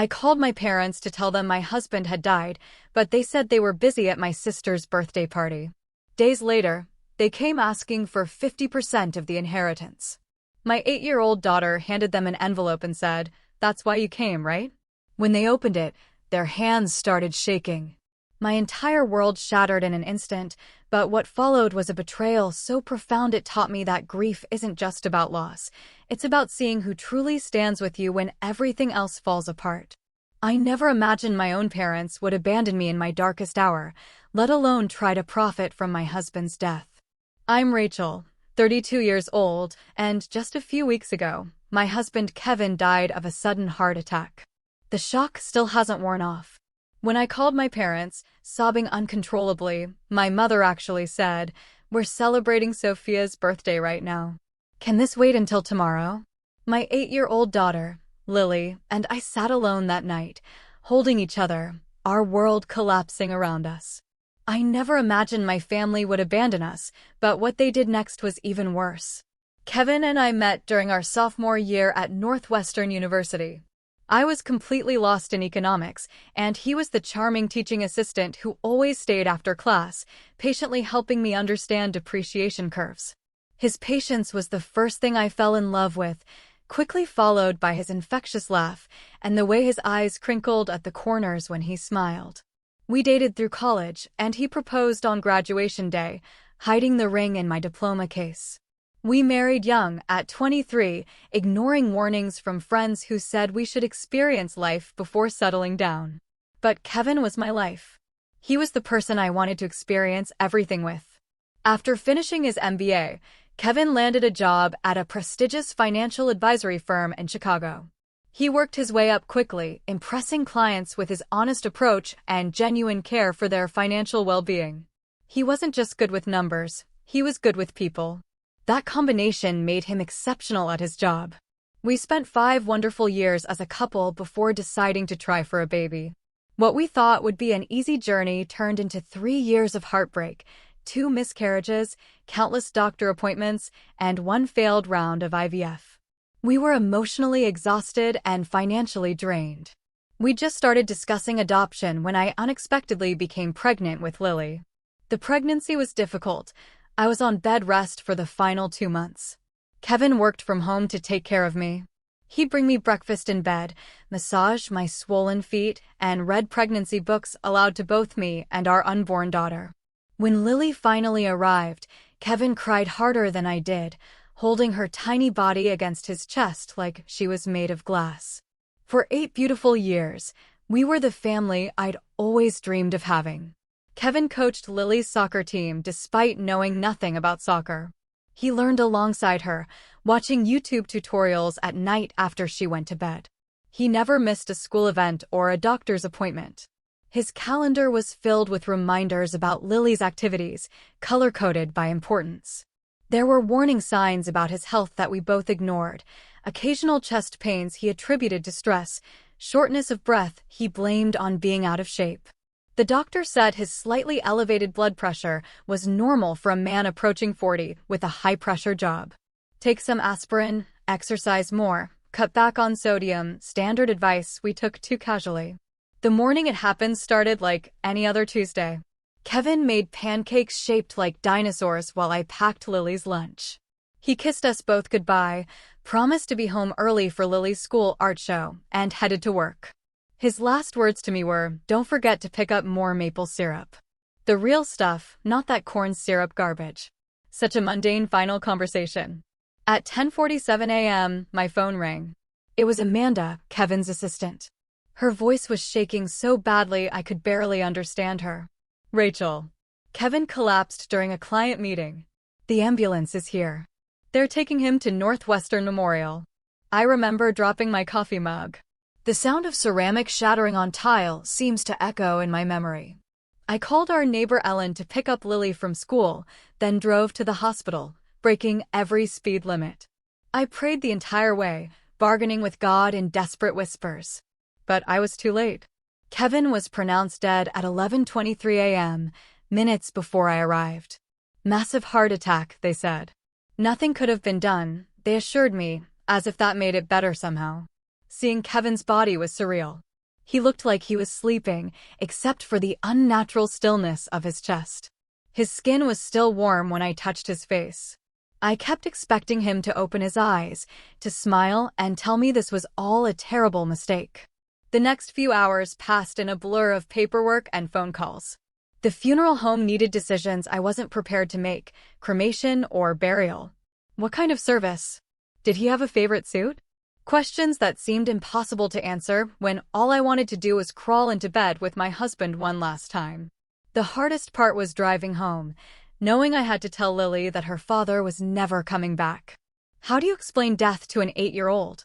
I called my parents to tell them my husband had died, but they said they were busy at my sister's birthday party. Days later, they came asking for 50% of the inheritance. My 8-year-old daughter handed them an envelope and said, "That's why you came, right?" When they opened it, their hands started shaking. My entire world shattered in an instant, but what followed was a betrayal so profound it taught me that grief isn't just about loss. It's about seeing who truly stands with you when everything else falls apart. I never imagined my own parents would abandon me in my darkest hour, let alone try to profit from my husband's death. I'm Rachel, 32 years old, and just a few weeks ago, my husband Kevin died of a sudden heart attack. The shock still hasn't worn off. When I called my parents, sobbing uncontrollably, my mother actually said, "We're celebrating Sophia's birthday right now. Can this wait until tomorrow?" My 8-year-old daughter, Lily, and I sat alone that night, holding each other, our world collapsing around us. I never imagined my family would abandon us, but what they did next was even worse. Kevin and I met during our sophomore year at Northwestern University. I was completely lost in economics, and he was the charming teaching assistant who always stayed after class, patiently helping me understand depreciation curves. His patience was the first thing I fell in love with, quickly followed by his infectious laugh and the way his eyes crinkled at the corners when he smiled. We dated through college, and he proposed on graduation day, hiding the ring in my diploma case. We married young, at 23, ignoring warnings from friends who said we should experience life before settling down. But Kevin was my life. He was the person I wanted to experience everything with. After finishing his MBA, Kevin landed a job at a prestigious financial advisory firm in Chicago. He worked his way up quickly, impressing clients with his honest approach and genuine care for their financial well-being. He wasn't just good with numbers, he was good with people. That combination made him exceptional at his job. We spent 5 wonderful years as a couple before deciding to try for a baby. What we thought would be an easy journey turned into 3 years of heartbreak, 2 miscarriages, countless doctor appointments, and 1 failed round of IVF. We were emotionally exhausted and financially drained. We just started discussing adoption when I unexpectedly became pregnant with Lily. The pregnancy was difficult. I was on bed rest for the final 2 months. Kevin worked from home to take care of me. He'd bring me breakfast in bed, massage my swollen feet, and read pregnancy books aloud to both me and our unborn daughter. When Lily finally arrived, Kevin cried harder than I did, holding her tiny body against his chest like she was made of glass. For 8 beautiful years, we were the family I'd always dreamed of having. Kevin coached Lily's soccer team despite knowing nothing about soccer. He learned alongside her, watching YouTube tutorials at night after she went to bed. He never missed a school event or a doctor's appointment. His calendar was filled with reminders about Lily's activities, color-coded by importance. There were warning signs about his health that we both ignored. Occasional chest pains he attributed to stress, shortness of breath he blamed on being out of shape. The doctor said his slightly elevated blood pressure was normal for a man approaching 40 with a high-pressure job. Take some aspirin, exercise more, cut back on sodium, standard advice we took too casually. The morning it happened started like any other Tuesday. Kevin made pancakes shaped like dinosaurs while I packed Lily's lunch. He kissed us both goodbye, promised to be home early for Lily's school art show, and headed to work. His last words to me were, "Don't forget to pick up more maple syrup. The real stuff, not that corn syrup garbage." Such a mundane final conversation. At 10:47 a.m., my phone rang. It was Amanda, Kevin's assistant. Her voice was shaking so badly I could barely understand her. "Rachel." Kevin collapsed during a client meeting. "The ambulance is here. They're taking him to Northwestern Memorial." I remember dropping my coffee mug. The sound of ceramic shattering on tile seems to echo in my memory. I called our neighbor Ellen to pick up Lily from school, then drove to the hospital, breaking every speed limit. I prayed the entire way, bargaining with God in desperate whispers. But I was too late. Kevin was pronounced dead at 11:23 a.m., minutes before I arrived. Massive heart attack, they said. Nothing could have been done, they assured me, as if that made it better somehow. Seeing Kevin's body was surreal. He looked like he was sleeping, except for the unnatural stillness of his chest. His skin was still warm when I touched his face. I kept expecting him to open his eyes, to smile, and tell me this was all a terrible mistake. The next few hours passed in a blur of paperwork and phone calls. The funeral home needed decisions I wasn't prepared to make: cremation or burial. What kind of service? Did he have a favorite suit? Questions that seemed impossible to answer when all I wanted to do was crawl into bed with my husband one last time. The hardest part was driving home, knowing I had to tell Lily that her father was never coming back. How do you explain death to an 8-year-old?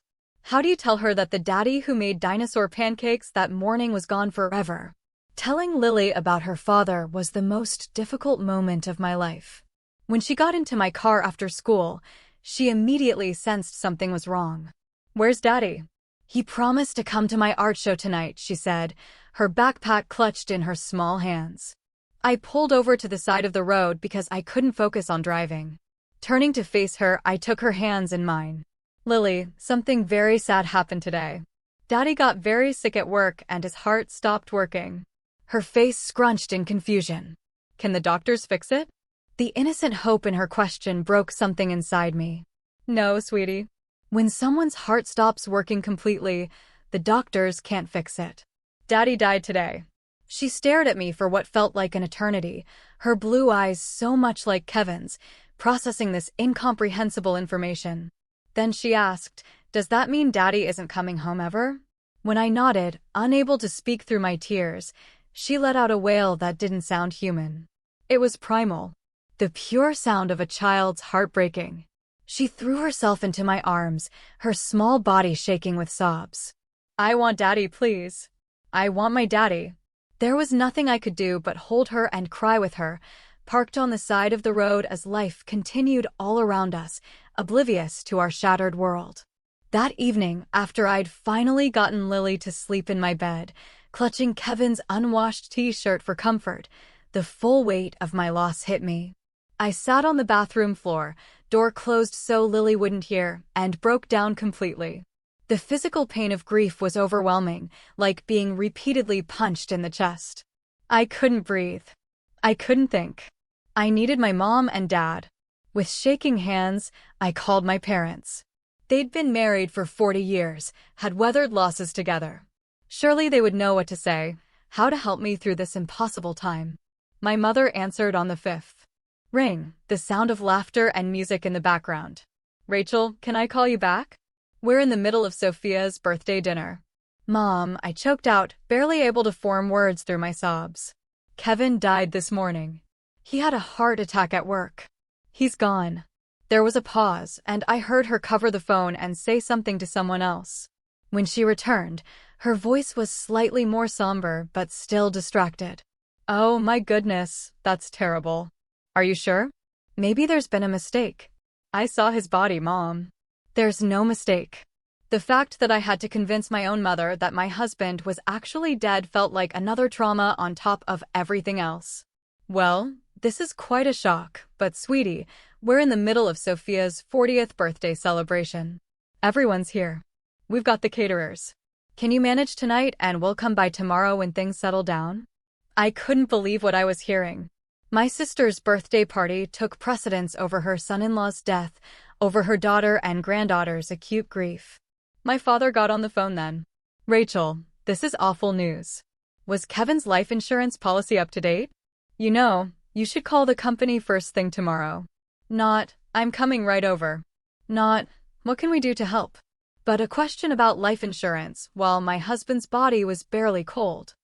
How do you tell her that the daddy who made dinosaur pancakes that morning was gone forever? Telling Lily about her father was the most difficult moment of my life. When she got into my car after school, she immediately sensed something was wrong. "Where's Daddy?" "He promised to come to my art show tonight," she said, her backpack clutched in her small hands. I pulled over to the side of the road because I couldn't focus on driving. Turning to face her, I took her hands in mine. "Lily, something very sad happened today. Daddy got very sick at work and his heart stopped working." Her face scrunched in confusion. "Can the doctors fix it?" The innocent hope in her question broke something inside me. "No, sweetie. When someone's heart stops working completely, the doctors can't fix it. Daddy died today." She stared at me for what felt like an eternity, her blue eyes so much like Kevin's, processing this incomprehensible information. Then she asked, "Does that mean Daddy isn't coming home ever?" When I nodded, unable to speak through my tears, she let out a wail that didn't sound human. It was primal, the pure sound of a child's heart breaking. She threw herself into my arms, her small body shaking with sobs. "I want Daddy, please. I want my Daddy." There was nothing I could do but hold her and cry with her, parked on the side of the road as life continued all around us, oblivious to our shattered world. That evening, after I'd finally gotten Lily to sleep in my bed, clutching Kevin's unwashed t-shirt for comfort, the full weight of my loss hit me. I sat on the bathroom floor, door closed so Lily wouldn't hear, and broke down completely. The physical pain of grief was overwhelming, like being repeatedly punched in the chest. I couldn't breathe. I couldn't think. I needed my mom and dad. With shaking hands, I called my parents. They'd been married for 40 years, had weathered losses together. Surely they would know what to say, how to help me through this impossible time. My mother answered on the 5th ring, the sound of laughter and music in the background. "Rachel, can I call you back? We're in the middle of Sophia's birthday dinner." "Mom," I choked out, barely able to form words through my sobs. "Kevin died this morning. He had a heart attack at work. He's gone." There was a pause, and I heard her cover the phone and say something to someone else. When she returned, her voice was slightly more somber but still distracted. "Oh my goodness, that's terrible. Are you sure? Maybe there's been a mistake." "I saw his body, Mom." "There's no mistake." The fact that I had to convince my own mother that my husband was actually dead felt like another trauma on top of everything else. "Well, this is quite a shock, but sweetie, we're in the middle of Sophia's 40th birthday celebration. Everyone's here. We've got the caterers. Can you manage tonight and we'll come by tomorrow when things settle down?" I couldn't believe what I was hearing. My sister's birthday party took precedence over her son-in-law's death, over her daughter and granddaughter's acute grief. My father got on the phone then. "Rachel, this is awful news. Was Kevin's life insurance policy up to date? You know, you should call the company first thing tomorrow." Not, "I'm coming right over." Not, "What can we do to help?" But a question about life insurance while my husband's body was barely cold.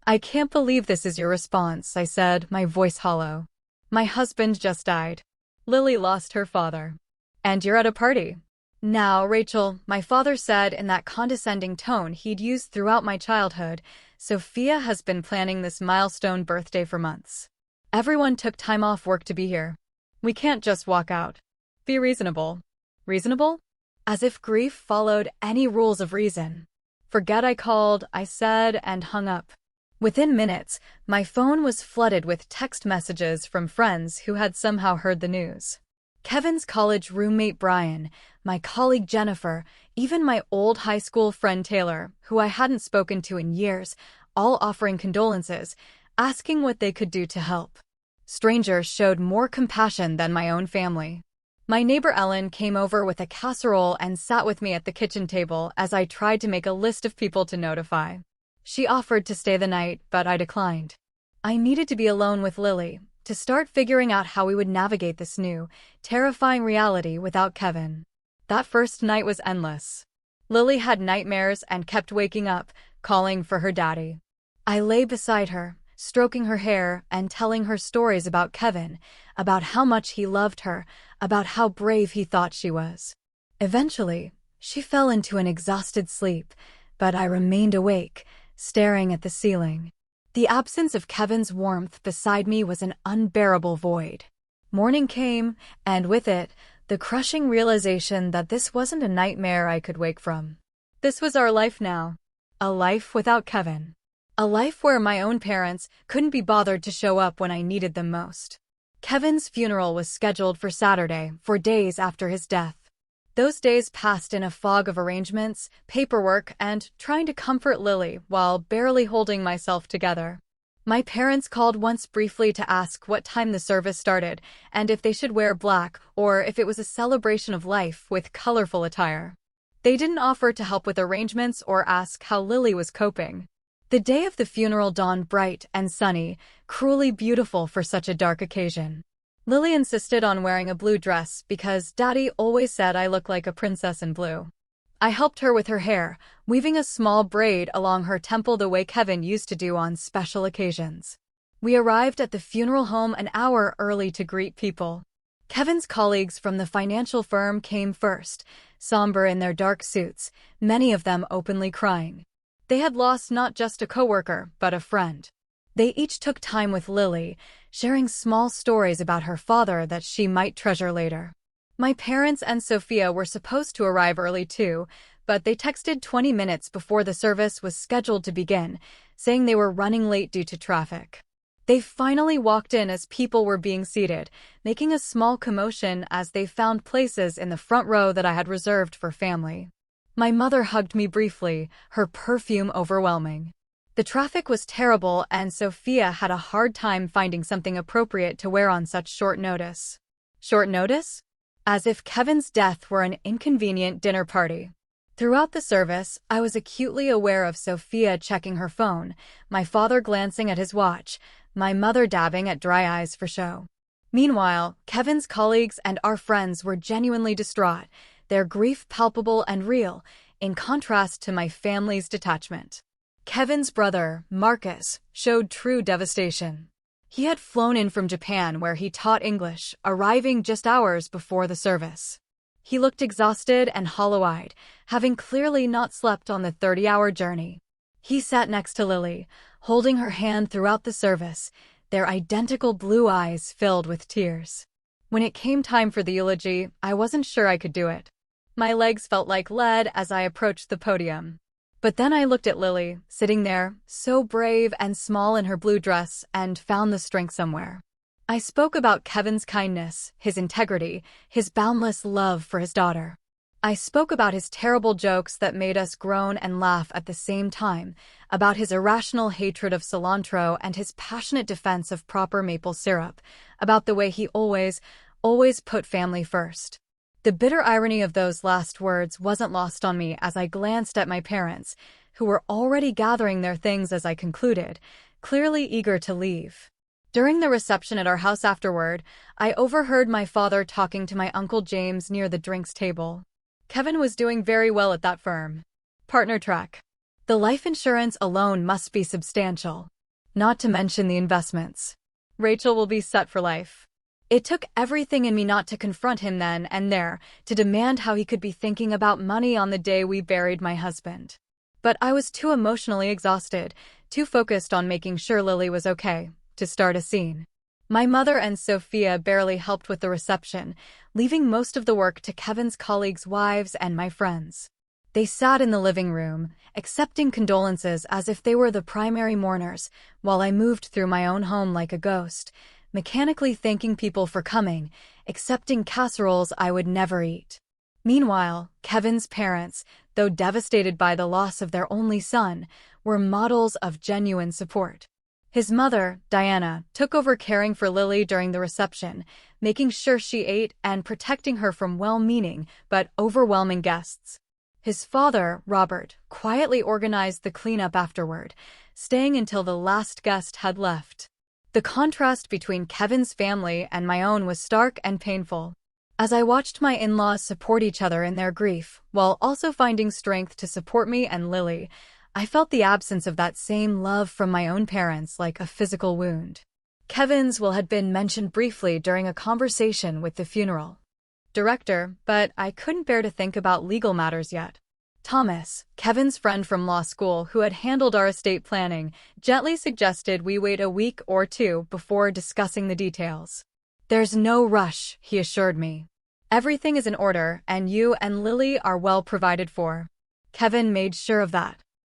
"I can't believe this is your response," I said, my voice hollow. "My husband just died. Lily lost her father. And you're at a party." "Now, Rachel," my father said in that condescending tone he'd used throughout my childhood, "Sophia has been planning this milestone birthday for months. Everyone took time off work to be here. We can't just walk out. Be reasonable." "Reasonable?" As if grief followed any rules of reason. "Forget I called," I said, and hung up. Within minutes, my phone was flooded with text messages from friends who had somehow heard the news. Kevin's college roommate Brian, my colleague Jennifer, Even my old high school friend Taylor, who I hadn't spoken to in years, all offering condolences, asking what they could do to help. Strangers showed more compassion than my own family. My neighbor Ellen came over with a casserole and sat with me at the kitchen table as I tried to make a list of people to notify. She offered to stay the night, but I declined. I needed to be alone with Lily, to start figuring out how we would navigate this new, terrifying reality without Kevin. That first night was endless. Lily had nightmares and kept waking up, calling for her daddy. I lay beside her, stroking her hair and telling her stories about Kevin, about how much he loved her, about how brave he thought she was. Eventually, she fell into an exhausted sleep, but I remained awake, staring at the ceiling. The absence of Kevin's warmth beside me was an unbearable void. Morning came, and with it, the crushing realization that this wasn't a nightmare I could wake from. This was our life now. A life without Kevin. A life where my own parents couldn't be bothered to show up when I needed them most. Kevin's funeral was scheduled for Saturday, 4 days after his death. Those days passed in a fog of arrangements, paperwork, and trying to comfort Lily while barely holding myself together. My parents called once briefly to ask what time the service started and if they should wear black or if it was a celebration of life with colorful attire. They didn't offer to help with arrangements or ask how Lily was coping. The day of the funeral dawned bright and sunny, cruelly beautiful for such a dark occasion. Lily insisted on wearing a blue dress because Daddy always said I looked like a princess in blue. I helped her with her hair, weaving a small braid along her temple the way Kevin used to do on special occasions. We arrived at the funeral home an hour early to greet people. Kevin's colleagues from the financial firm came first, somber in their dark suits, many of them openly crying. They had lost not just a coworker, but a friend. They each took time with Lily, sharing small stories about her father that she might treasure later. My parents and Sophia were supposed to arrive early too, but they texted 20 minutes before the service was scheduled to begin, saying they were running late due to traffic. They finally walked in as people were being seated, making a small commotion as they found places in the front row that I had reserved for family. My mother hugged me briefly, her perfume overwhelming. The traffic was terrible and Sophia had a hard time finding something appropriate to wear on such short notice. Short notice? As if Kevin's death were an inconvenient dinner party. Throughout the service, I was acutely aware of Sophia checking her phone, my father glancing at his watch, my mother dabbing at dry eyes for show. Meanwhile, Kevin's colleagues and our friends were genuinely distraught, their grief palpable and real, in contrast to my family's detachment. Kevin's brother, Marcus, showed true devastation. He had flown in from Japan where he taught English, arriving just hours before the service. He looked exhausted and hollow-eyed, having clearly not slept on the 30-hour journey. He sat next to Lily, holding her hand throughout the service, their identical blue eyes filled with tears. When it came time for the eulogy, I wasn't sure I could do it. My legs felt like lead as I approached the podium. But then I looked at Lily, sitting there, so brave and small in her blue dress, and found the strength somewhere. I spoke about Kevin's kindness, his integrity, his boundless love for his daughter. I spoke about his terrible jokes that made us groan and laugh at the same time, about his irrational hatred of cilantro and his passionate defense of proper maple syrup, about the way he always put family first. The bitter irony of those last words wasn't lost on me as I glanced at my parents, who were already gathering their things as I concluded, clearly eager to leave. During the reception at our house afterward, I overheard my father talking to my Uncle James near the drinks table. Kevin was doing very well at that firm. Partner track. The life insurance alone must be substantial. Not to mention the investments. Rachel will be set for life. It took everything in me not to confront him then and there, to demand how he could be thinking about money on the day we buried my husband. But I was too emotionally exhausted, too focused on making sure Lily was okay, to start a scene. My mother and Sophia barely helped with the reception, leaving most of the work to Kevin's colleagues' wives and my friends. They sat in the living room, accepting condolences as if they were the primary mourners, while I moved through my own home like a ghost, mechanically thanking people for coming, accepting casseroles I would never eat. Meanwhile, Kevin's parents, though devastated by the loss of their only son, were models of genuine support. His mother, Diana, took over caring for Lily during the reception, making sure she ate and protecting her from well-meaning but overwhelming guests. His father, Robert, quietly organized the cleanup afterward, staying until the last guest had left. The contrast between Kevin's family and my own was stark and painful. As I watched my in-laws support each other in their grief, while also finding strength to support me and Lily, I felt the absence of that same love from my own parents like a physical wound. Kevin's will had been mentioned briefly during a conversation with the funeral director, but I couldn't bear to think about legal matters yet. Thomas, Kevin's friend from law school who had handled our estate planning, gently suggested we wait a week or two before discussing the details. "There's no rush," he assured me. "Everything is in order, and you and Lily are well provided for." Kevin made sure of that.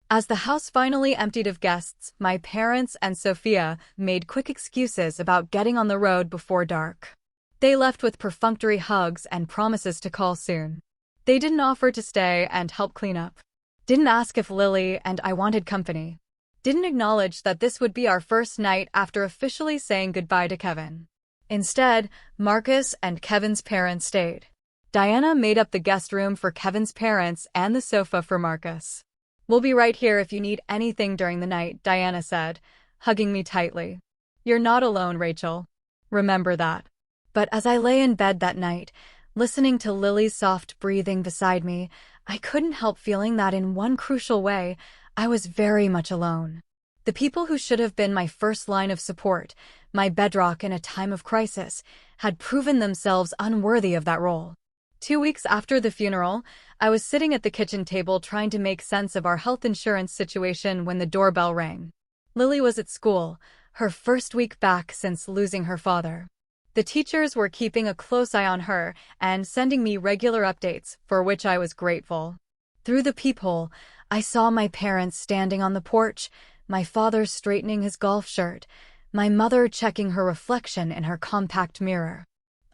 As the house finally emptied of guests, my parents and Sophia made quick excuses about getting on the road before dark. They left with perfunctory hugs and promises to call soon. They didn't offer to stay and help clean up. Didn't ask if Lily and I wanted company. Didn't acknowledge that this would be our first night after officially saying goodbye to Kevin. Instead, Marcus and Kevin's parents stayed. Diana made up the guest room for Kevin's parents and the sofa for Marcus. "We'll be right here if you need anything during the night," Diana said, hugging me tightly. "You're not alone, Rachel. Remember that." But as I lay in bed that night, listening to Lily's soft breathing beside me, I couldn't help feeling that in one crucial way, I was very much alone. The people who should have been my first line of support, my bedrock in a time of crisis, had proven themselves unworthy of that role. 2 weeks after the funeral, I was sitting at the kitchen table trying to make sense of our health insurance situation when the doorbell rang. Lily was at school, her first week back since losing her father. The teachers were keeping a close eye on her and sending me regular updates, for which I was grateful. Through the peephole, I saw my parents standing on the porch, my father straightening his golf shirt, my mother checking her reflection in her compact mirror.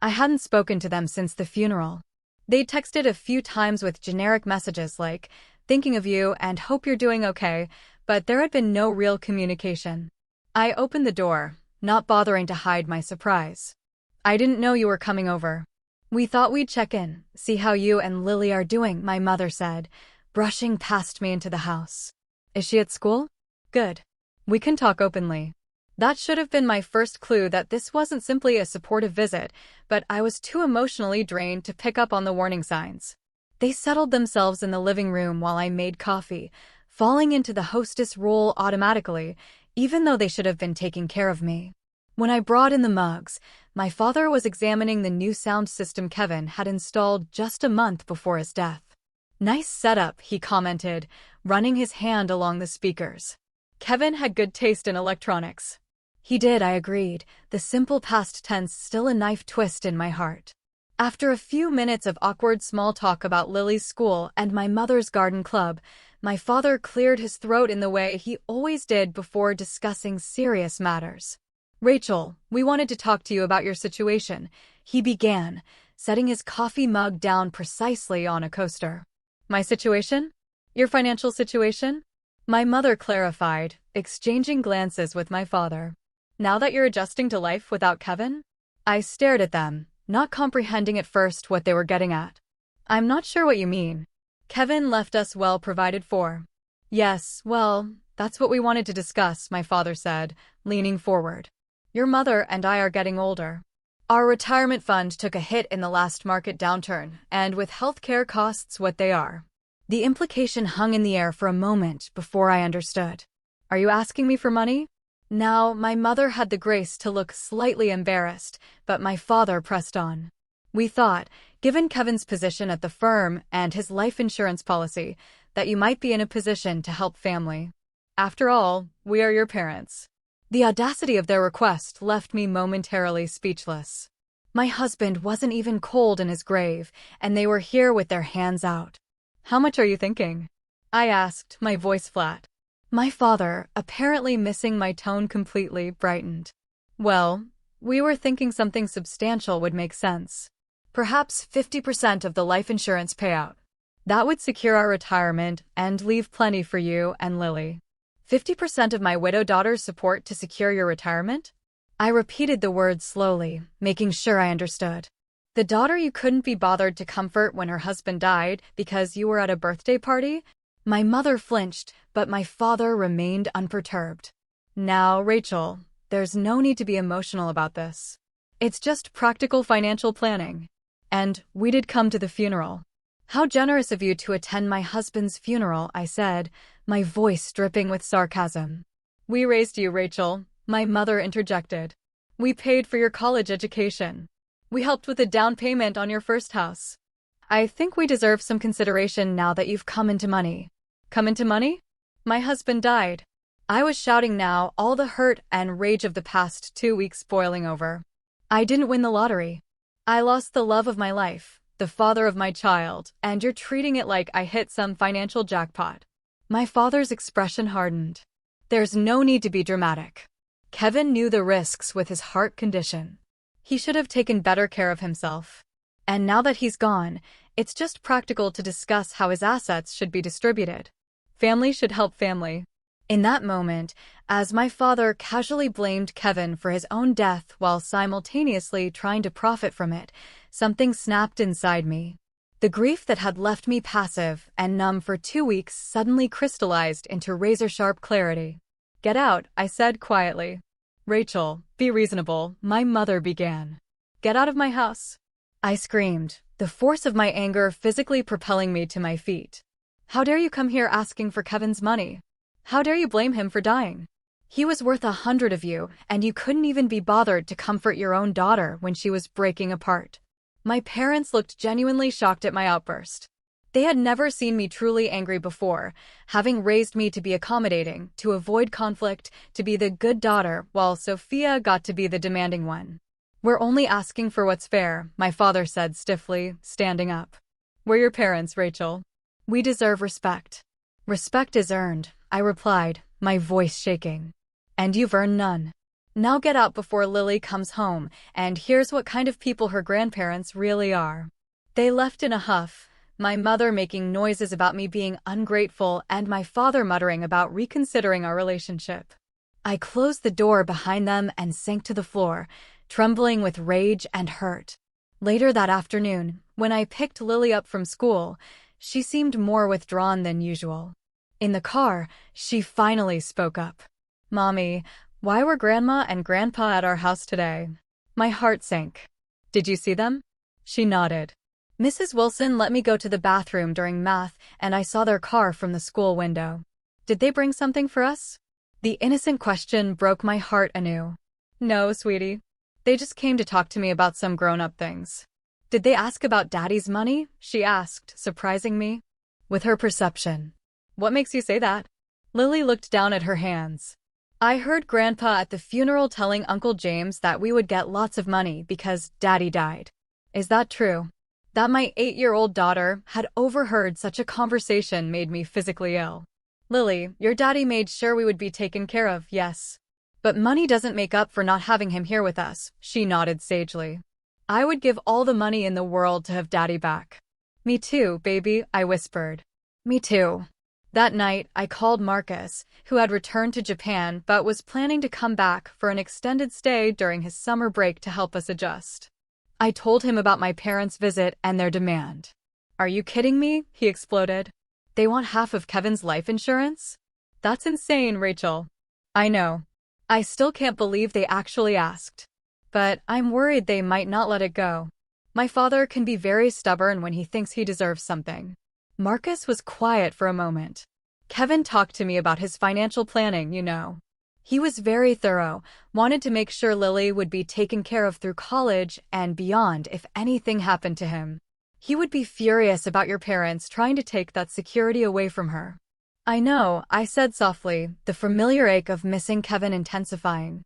I hadn't spoken to them since the funeral. They texted a few times with generic messages like, "Thinking of you and hope you're doing okay," but there had been no real communication. I opened the door, not bothering to hide my surprise. "I didn't know you were coming over. We thought we'd check in, see how you and Lily are doing," my mother said, brushing past me into the house. "Is she at school? Good. We can talk openly." That should have been my first clue that this wasn't simply a supportive visit, but I was too emotionally drained to pick up on the warning signs. They settled themselves in the living room while I made coffee, falling into the hostess role automatically, even though they should have been taking care of me. When I brought in the mugs, my father was examining the new sound system Kevin had installed just a month before his death. "Nice setup," he commented, running his hand along the speakers. Kevin had good taste in electronics. He did, I agreed, the simple past tense still a knife twist in my heart. After a few minutes of awkward small talk about Lily's school and my mother's garden club, my father cleared his throat in the way he always did before discussing serious matters. "Rachel, we wanted to talk to you about your situation," he began, setting his coffee mug down precisely on a coaster. "My situation? Your financial situation?" My mother clarified, exchanging glances with my father. "Now that you're adjusting to life without Kevin?" I stared at them, not comprehending at first what they were getting at. "I'm not sure what you mean. Kevin left us well provided for." "Yes, well, that's what we wanted to discuss," my father said, leaning forward. "Your mother and I are getting older. Our retirement fund took a hit in the last market downturn, and with healthcare costs what they are." The implication hung in the air for a moment before I understood. "Are you asking me for money?" Now, my mother had the grace to look slightly embarrassed, but my father pressed on. "We thought, given Kevin's position at the firm and his life insurance policy, that you might be in a position to help family. After all, we are your parents." The audacity of their request left me momentarily speechless. My husband wasn't even cold in his grave, and they were here with their hands out. "How much are you thinking?" I asked, my voice flat. My father, apparently missing my tone completely, brightened. "Well, we were thinking something substantial would make sense." Perhaps 50% of the life insurance payout. That would secure our retirement and leave plenty for you and Lily. 50% of my widow daughter's support to secure your retirement? I repeated the words slowly, making sure I understood. The daughter you couldn't be bothered to comfort when her husband died because you were at a birthday party? My mother flinched, but my father remained unperturbed. Now, Rachel, there's no need to be emotional about this. It's just practical financial planning. And we did come to the funeral. How generous of you to attend my husband's funeral, I said, my voice dripping with sarcasm. We raised you, Rachel, my mother interjected. We paid for your college education. We helped with the down payment on your first house. I think we deserve some consideration now that you've come into money. Come into money? My husband died. I was shouting now, all the hurt and rage of the past 2 weeks boiling over. I didn't win the lottery. I lost the love of my life, the father of my child, and you're treating it like I hit some financial jackpot. My father's expression hardened. There's no need to be dramatic. Kevin knew the risks with his heart condition. He should have taken better care of himself. And now that he's gone, it's just practical to discuss how his assets should be distributed. Family should help family. In that moment, as my father casually blamed Kevin for his own death while simultaneously trying to profit from it, something snapped inside me. The grief that had left me passive and numb for 2 weeks suddenly crystallized into razor-sharp clarity. Get out, I said quietly. Rachel, be reasonable, my mother began. Get out of my house. I screamed, the force of my anger physically propelling me to my feet. How dare you come here asking for Kevin's money? How dare you blame him for dying? He was worth 100 of you, and you couldn't even be bothered to comfort your own daughter when she was breaking apart. My parents looked genuinely shocked at my outburst. They had never seen me truly angry before, having raised me to be accommodating, to avoid conflict, to be the good daughter, while Sophia got to be the demanding one. We're only asking for what's fair, my father said stiffly, standing up. We're your parents, Rachel. We deserve respect. Respect is earned, I replied, my voice shaking. And you've earned none. Now get out before Lily comes home, and here's what kind of people her grandparents really are. They left in a huff, my mother making noises about me being ungrateful and my father muttering about reconsidering our relationship. I closed the door behind them and sank to the floor, trembling with rage and hurt. Later that afternoon, when I picked Lily up from school, she seemed more withdrawn than usual. In the car, she finally spoke up. Mommy, why were Grandma and Grandpa at our house today? My heart sank. Did you see them? She nodded. Mrs. Wilson let me go to the bathroom during math, and I saw their car from the school window. Did they bring something for us? The innocent question broke my heart anew. No, sweetie. They just came to talk to me about some grown-up things. Did they ask about Daddy's money? She asked, surprising me. With her perception. What makes you say that? Lily looked down at her hands. I heard Grandpa at the funeral telling Uncle James that we would get lots of money because Daddy died. Is that true? That my 8-year-old daughter had overheard such a conversation made me physically ill. Lily, your daddy made sure we would be taken care of, yes. But money doesn't make up for not having him here with us, she nodded sagely. I would give all the money in the world to have Daddy back. Me too, baby, I whispered. Me too. That night, I called Marcus, who had returned to Japan but was planning to come back for an extended stay during his summer break to help us adjust. I told him about my parents' visit and their demand. Are you kidding me? He exploded. They want half of Kevin's life insurance? That's insane, Rachel. I know. I still can't believe they actually asked. But I'm worried they might not let it go. My father can be very stubborn when he thinks he deserves something. Marcus was quiet for a moment. Kevin talked to me about his financial planning, you know. He was very thorough, wanted to make sure Lily would be taken care of through college and beyond if anything happened to him. He would be furious about your parents trying to take that security away from her. I know, I said softly, the familiar ache of missing Kevin intensifying.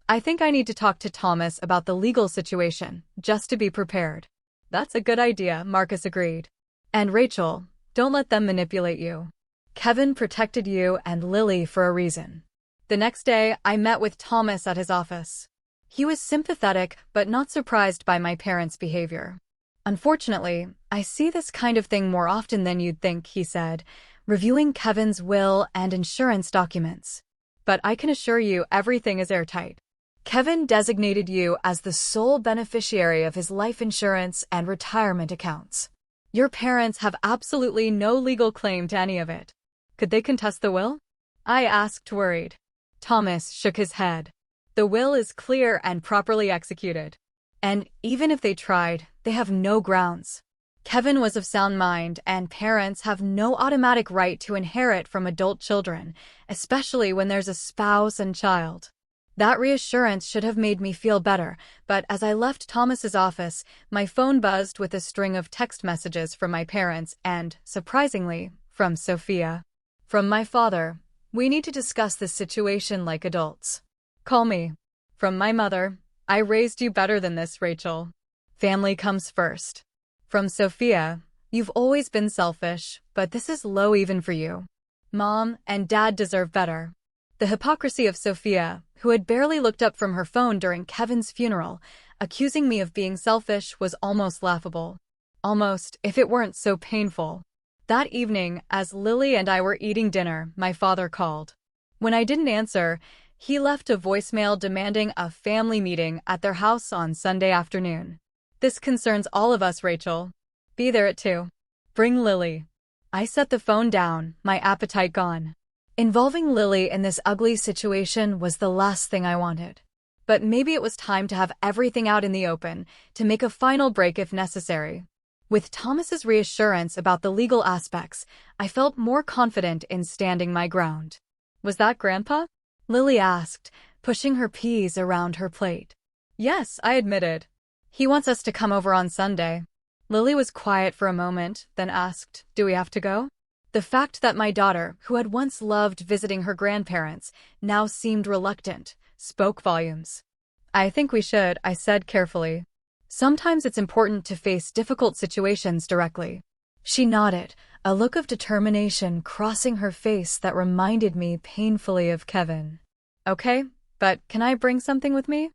I think I need to talk to Thomas about the legal situation, just to be prepared. That's a good idea, Marcus agreed. And Rachel, don't let them manipulate you. Kevin protected you and Lily for a reason. The next day, I met with Thomas at his office. He was sympathetic but not surprised by my parents' behavior. Unfortunately, I see this kind of thing more often than you'd think, he said, reviewing Kevin's will and insurance documents. But I can assure you everything is airtight. Kevin designated you as the sole beneficiary of his life insurance and retirement accounts. Your parents have absolutely no legal claim to any of it. Could they contest the will? I asked, worried. Thomas shook his head. The will is clear and properly executed. And even if they tried, they have no grounds. Kevin was of sound mind, and parents have no automatic right to inherit from adult children, especially when there's a spouse and child. That reassurance should have made me feel better, but as I left Thomas's office, my phone buzzed with a string of text messages from my parents and, surprisingly, from Sophia. From my father, "We need to discuss this situation like adults. Call me." From my mother, "I raised you better than this, Rachel. Family comes first." From Sophia, "You've always been selfish, but this is low even for you. Mom and Dad deserve better." The hypocrisy of Sophia, who had barely looked up from her phone during Kevin's funeral, accusing me of being selfish, was almost laughable. Almost, if it weren't so painful. That evening, as Lily and I were eating dinner, my father called. When I didn't answer, he left a voicemail demanding a family meeting at their house on Sunday afternoon. "This concerns all of us, Rachel. Be there at 2. Bring Lily." I set the phone down, my appetite gone. Involving Lily in this ugly situation was the last thing I wanted. But maybe it was time to have everything out in the open, to make a final break if necessary. With Thomas's reassurance about the legal aspects, I felt more confident in standing my ground. "Was that Grandpa?" Lily asked, pushing her peas around her plate. "Yes," I admitted. "He wants us to come over on Sunday." Lily was quiet for a moment, then asked, "Do we have to go?" The fact that my daughter, who had once loved visiting her grandparents, now seemed reluctant, spoke volumes. "I think we should," I said carefully. "Sometimes it's important to face difficult situations directly." She nodded, a look of determination crossing her face that reminded me painfully of Kevin. "Okay, but can I bring something with me?"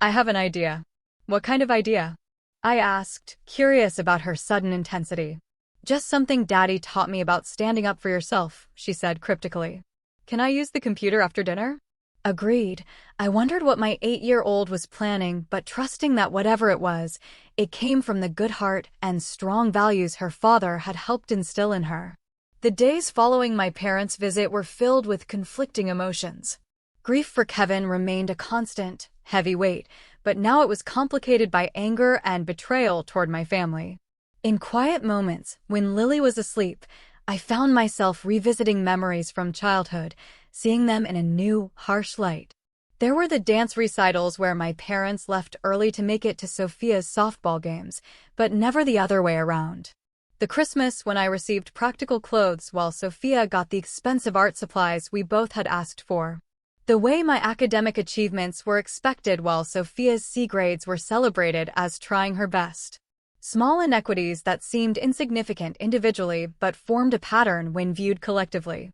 "I have an idea." "What kind of idea?" I asked, curious about her sudden intensity. "Just something Daddy taught me about standing up for yourself," she said cryptically. "Can I use the computer after dinner?" Agreed. I wondered what my 8-year-old was planning, but trusting that whatever it was, it came from the good heart and strong values her father had helped instill in her. The days following my parents' visit were filled with conflicting emotions. Grief for Kevin remained a constant, heavy weight, but now it was complicated by anger and betrayal toward my family. In quiet moments, when Lily was asleep, I found myself revisiting memories from childhood, seeing them in a new, harsh light. There were the dance recitals where my parents left early to make it to Sophia's softball games, but never the other way around. The Christmas when I received practical clothes while Sophia got the expensive art supplies we both had asked for. The way my academic achievements were expected while Sophia's C grades were celebrated as trying her best. Small inequities that seemed insignificant individually but formed a pattern when viewed collectively.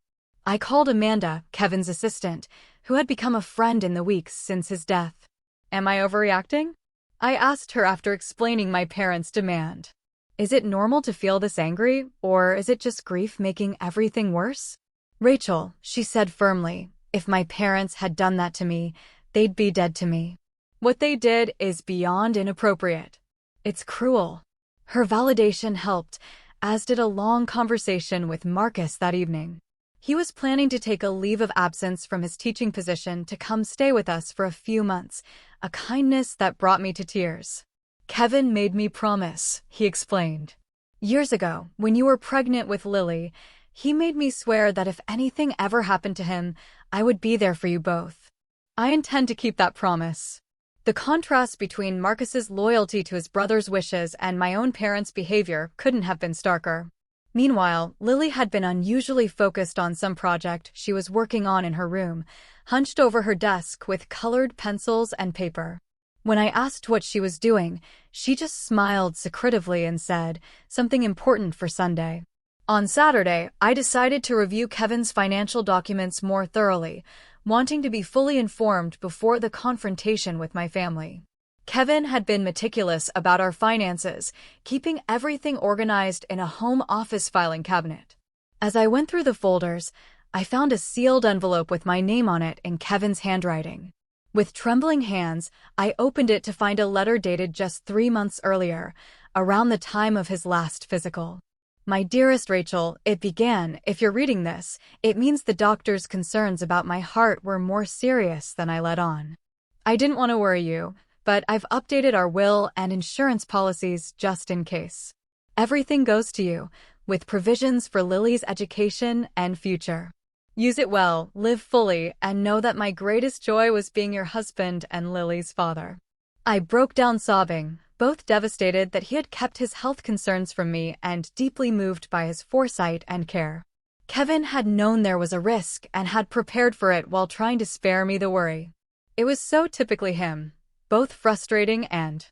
I called Amanda, Kevin's assistant, who had become a friend in the weeks since his death. "Am I overreacting?" I asked her after explaining my parents' demand. "Is it normal to feel this angry, or is it just grief making everything worse?" "Rachel," she said firmly, "if my parents had done that to me, they'd be dead to me. What they did is beyond inappropriate. It's cruel." Her validation helped, as did a long conversation with Marcus that evening. He was planning to take a leave of absence from his teaching position to come stay with us for a few months, a kindness that brought me to tears. "Kevin made me promise," he explained. "Years ago, when you were pregnant with Lily, he made me swear that if anything ever happened to him, I would be there for you both. I intend to keep that promise." The contrast between Marcus's loyalty to his brother's wishes and my own parents' behavior couldn't have been starker. Meanwhile, Lily had been unusually focused on some project she was working on in her room, hunched over her desk with colored pencils and paper. When I asked what she was doing, she just smiled secretively and said, "Something important for Sunday." On Saturday, I decided to review Kevin's financial documents more thoroughly, wanting to be fully informed before the confrontation with my family. Kevin had been meticulous about our finances, keeping everything organized in a home office filing cabinet. As I went through the folders, I found a sealed envelope with my name on it in Kevin's handwriting. With trembling hands, I opened it to find a letter dated just 3 months earlier, around the time of his last physical. My dearest Rachel, it began, if you're reading this, it means the doctor's concerns about my heart were more serious than I let on. I didn't want to worry you, but I've updated our will and insurance policies just in case. Everything goes to you, with provisions for Lily's education and future. Use it well, live fully, and know that my greatest joy was being your husband and Lily's father. I broke down sobbing, both devastated that he had kept his health concerns from me and deeply moved by his foresight and care. Kevin had known there was a risk and had prepared for it while trying to spare me the worry. It was so typically him, both frustrating and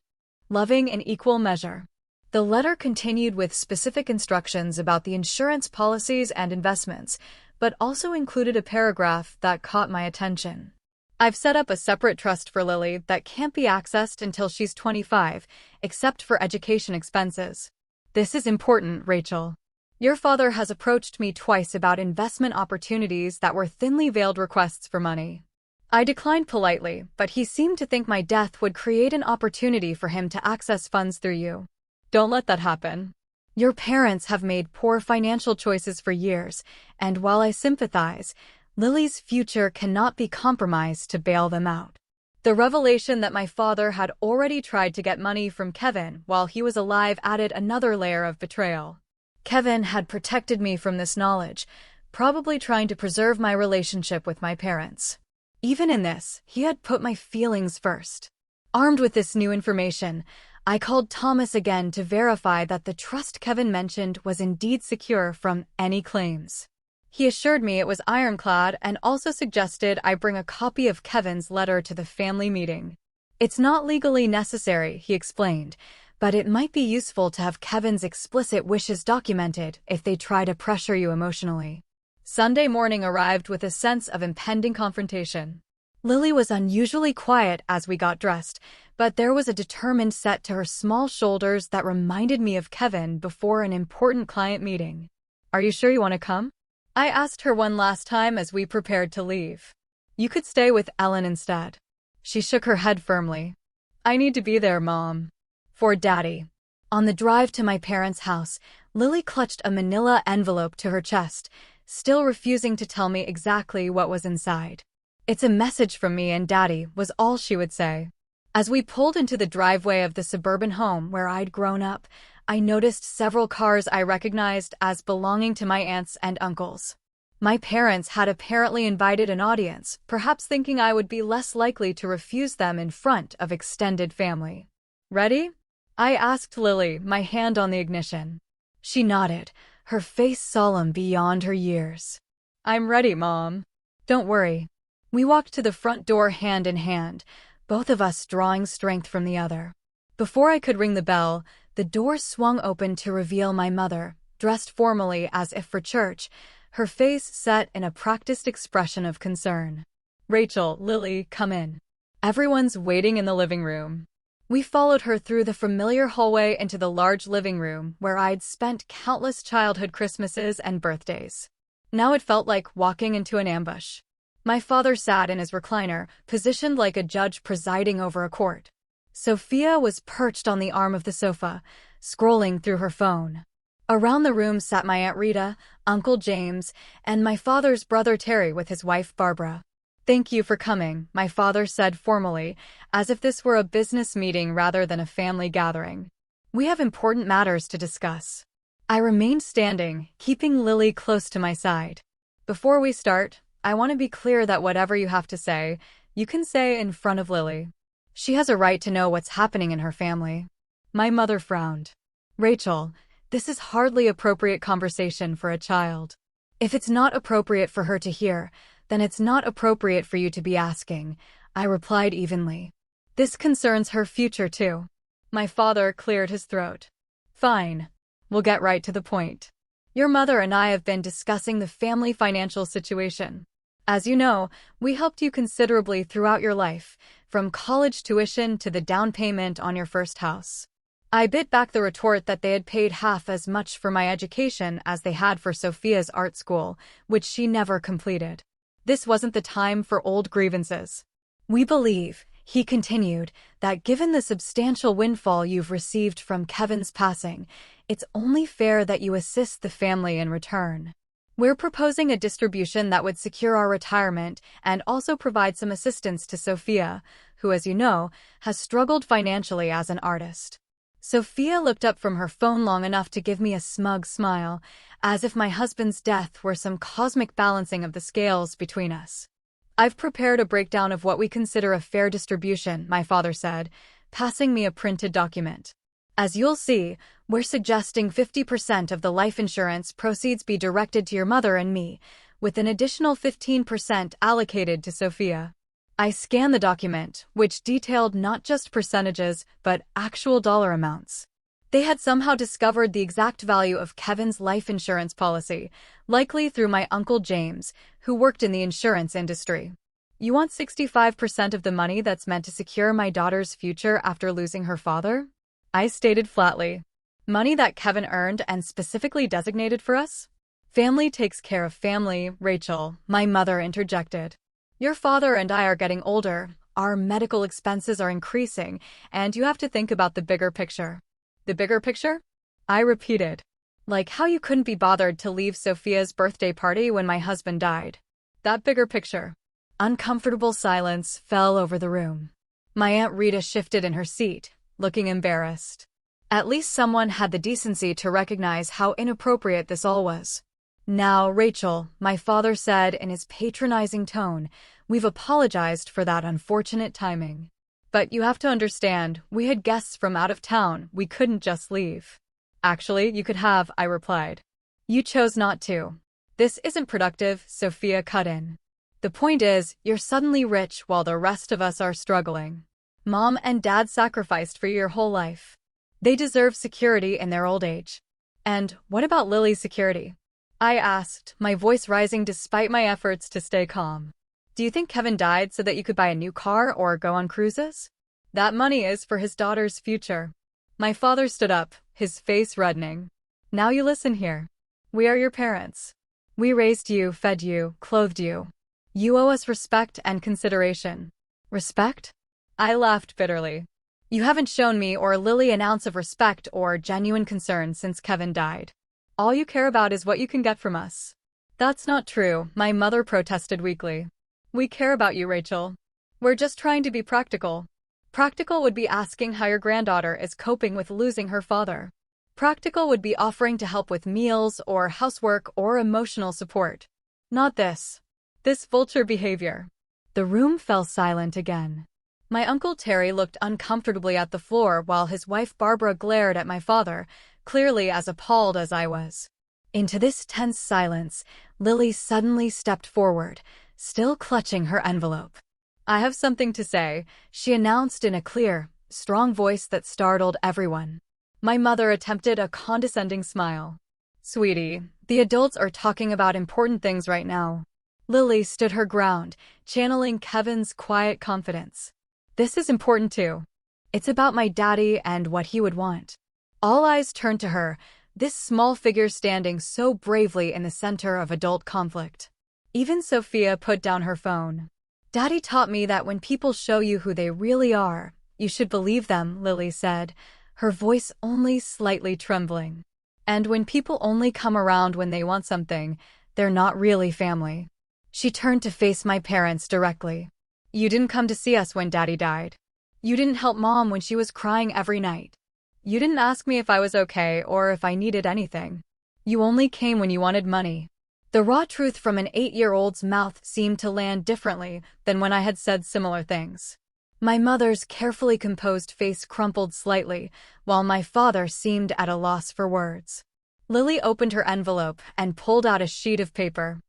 loving in equal measure. The letter continued with specific instructions about the insurance policies and investments, but also included a paragraph that caught my attention. I've set up a separate trust for Lily that can't be accessed until she's 25, except for education expenses. This is important, Rachel. Your father has approached me twice about investment opportunities that were thinly veiled requests for money. I declined politely, but he seemed to think my death would create an opportunity for him to access funds through you. Don't let that happen. Your parents have made poor financial choices for years, and while I sympathize, Lily's future cannot be compromised to bail them out. The revelation that my father had already tried to get money from Kevin while he was alive added another layer of betrayal. Kevin had protected me from this knowledge, probably trying to preserve my relationship with my parents. Even in this, he had put my feelings first. Armed with this new information, I called Thomas again to verify that the trust Kevin mentioned was indeed secure from any claims. He assured me it was ironclad and also suggested I bring a copy of Kevin's letter to the family meeting. It's not legally necessary, he explained, but it might be useful to have Kevin's explicit wishes documented if they try to pressure you emotionally. Sunday morning arrived with a sense of impending confrontation. Lily was unusually quiet as we got dressed, but there was a determined set to her small shoulders that reminded me of Kevin before an important client meeting. Are you sure you want to come? I asked her one last time as we prepared to leave. You could stay with Ellen instead. She shook her head firmly. I need to be there, Mom. For Daddy. On the drive to my parents' house, Lily clutched a manila envelope to her chest, still refusing to tell me exactly what was inside. It's a message from me and Daddy, was all she would say. As we pulled into the driveway of the suburban home where I'd grown up, I noticed several cars I recognized as belonging to my aunts and uncles. My parents had apparently invited an audience, perhaps thinking I would be less likely to refuse them in front of extended family. Ready? I asked Lily, my hand on the ignition. She nodded, her face solemn beyond her years. I'm ready, Mom. Don't worry. We walked to the front door hand in hand, both of us drawing strength from the other. Before I could ring the bell, the door swung open to reveal my mother, dressed formally as if for church, her face set in a practiced expression of concern. Rachel, Lily, come in. Everyone's waiting in the living room. We followed her through the familiar hallway into the large living room where I'd spent countless childhood Christmases and birthdays. Now it felt like walking into an ambush. My father sat in his recliner, positioned like a judge presiding over a court. Sophia was perched on the arm of the sofa, scrolling through her phone. Around the room sat my Aunt Rita, Uncle James, and my father's brother Terry with his wife Barbara. Thank you for coming, my father said formally, as if this were a business meeting rather than a family gathering. We have important matters to discuss. I remained standing, keeping Lily close to my side. Before we start, I want to be clear that whatever you have to say, you can say in front of Lily. She has a right to know what's happening in her family. My mother frowned. Rachel, this is hardly appropriate conversation for a child. If it's not appropriate for her to hear, then it's not appropriate for you to be asking, I replied evenly. This concerns her future too. My father cleared his throat. Fine. We'll get right to the point. Your mother and I have been discussing the family financial situation. As you know, we helped you considerably throughout your life, from college tuition to the down payment on your first house. I bit back the retort that they had paid half as much for my education as they had for Sophia's art school, which she never completed. This wasn't the time for old grievances. We believe, he continued, that given the substantial windfall you've received from Kevin's passing, it's only fair that you assist the family in return. We're proposing a distribution that would secure our retirement and also provide some assistance to Sophia, who, as you know, has struggled financially as an artist. Sophia looked up from her phone long enough to give me a smug smile, as if my husband's death were some cosmic balancing of the scales between us. I've prepared a breakdown of what we consider a fair distribution, my father said, passing me a printed document. As you'll see, we're suggesting 50% of the life insurance proceeds be directed to your mother and me, with an additional 15% allocated to Sophia. I scanned the document, which detailed not just percentages, but actual dollar amounts. They had somehow discovered the exact value of Kevin's life insurance policy, likely through my Uncle James, who worked in the insurance industry. You want 65% of the money that's meant to secure my daughter's future after losing her father? I stated flatly. Money that Kevin earned and specifically designated for us? Family takes care of family, Rachel, my mother interjected. Your father and I are getting older, our medical expenses are increasing, and you have to think about the bigger picture. The bigger picture? I repeated. Like how you couldn't be bothered to leave Sophia's birthday party when my husband died. That bigger picture. Uncomfortable silence fell over the room. My Aunt Rita shifted in her seat, looking embarrassed. At least someone had the decency to recognize how inappropriate this all was. Now, Rachel, my father said in his patronizing tone, we've apologized for that unfortunate timing. But you have to understand, we had guests from out of town, we couldn't just leave. Actually, you could have, I replied. You chose not to. This isn't productive, Sophia cut in. The point is, you're suddenly rich while the rest of us are struggling. Mom and Dad sacrificed for you your whole life. They deserve security in their old age. And what about Lily's security? I asked, my voice rising despite my efforts to stay calm. Do you think Kevin died so that you could buy a new car or go on cruises? That money is for his daughter's future. My father stood up, his face reddening. Now you listen here. We are your parents. We raised you, fed you, clothed you. You owe us respect and consideration. Respect? I laughed bitterly. You haven't shown me or Lily an ounce of respect or genuine concern since Kevin died. All you care about is what you can get from us. That's not true, my mother protested weakly. We care about you, Rachel. We're just trying to be practical. Practical would be asking how your granddaughter is coping with losing her father. Practical would be offering to help with meals or housework or emotional support. Not this. This vulture behavior. The room fell silent again. My Uncle Terry looked uncomfortably at the floor while his wife Barbara glared at my father, clearly as appalled as I was. Into this tense silence, Lily suddenly stepped forward, still clutching her envelope. I have something to say, she announced in a clear, strong voice that startled everyone. My mother attempted a condescending smile. Sweetie, the adults are talking about important things right now. Lily stood her ground, channeling Kevin's quiet confidence. This is important too. It's about my daddy and what he would want. All eyes turned to her, this small figure standing so bravely in the center of adult conflict. Even Sophia put down her phone. Daddy taught me that when people show you who they really are, you should believe them, Lily said, her voice only slightly trembling. And when people only come around when they want something, they're not really family. She turned to face my parents directly. You didn't come to see us when Daddy died. You didn't help Mom when she was crying every night. You didn't ask me if I was okay or if I needed anything. You only came when you wanted money. The raw truth from an 8-year-old's mouth seemed to land differently than when I had said similar things. My mother's carefully composed face crumpled slightly, while my father seemed at a loss for words. Lily opened her envelope and pulled out a sheet of paper.